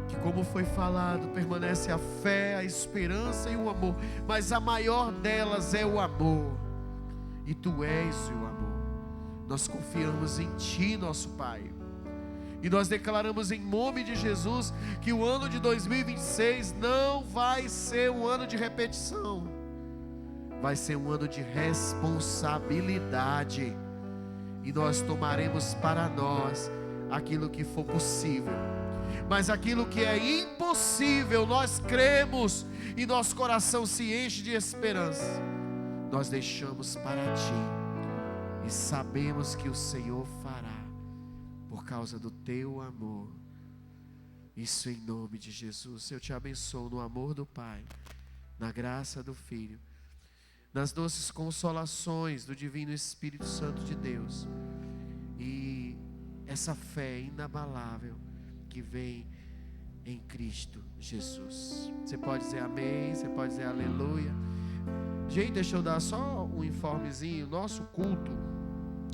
Que, como foi falado, permanece a fé, a esperança e o amor, mas a maior delas é o amor, e tu és o amor. Nós confiamos em ti, nosso Pai, e nós declaramos em nome de Jesus que o ano de 2026 não vai ser um ano de repetição, vai ser um ano de responsabilidade, e nós tomaremos para nós aquilo que for possível, mas aquilo que é impossível, nós cremos e nosso coração se enche de esperança, nós deixamos para ti, e sabemos que o Senhor fará, por causa do teu amor. Isso em nome de Jesus. Eu te abençoo no amor do Pai, na graça do Filho, nas doces consolações do Divino Espírito Santo de Deus, e essa fé inabalável que vem em Cristo Jesus. Você pode dizer amém, você pode dizer aleluia. Gente, deixa eu dar só um informezinho. Nosso culto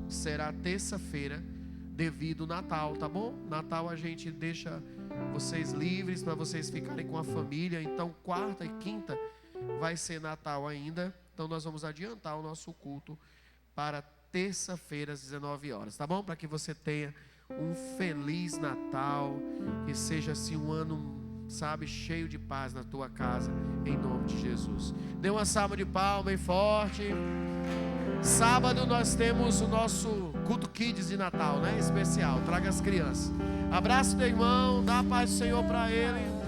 será terça-feira, devido ao Natal, tá bom? Natal a gente deixa vocês livres para vocês ficarem com a família. Então quarta e quinta vai ser Natal ainda. Então nós vamos adiantar o nosso culto para terça-feira às 19 horas, tá bom? Para que você tenha um feliz Natal, que seja assim um ano, sabe, cheio de paz na tua casa, em nome de Jesus. Dê uma salva de palmas bem forte. Sábado nós temos o nosso culto Kids de Natal, né? Especial. Traga as crianças. Abraço teu irmão, dá a paz do Senhor para ele.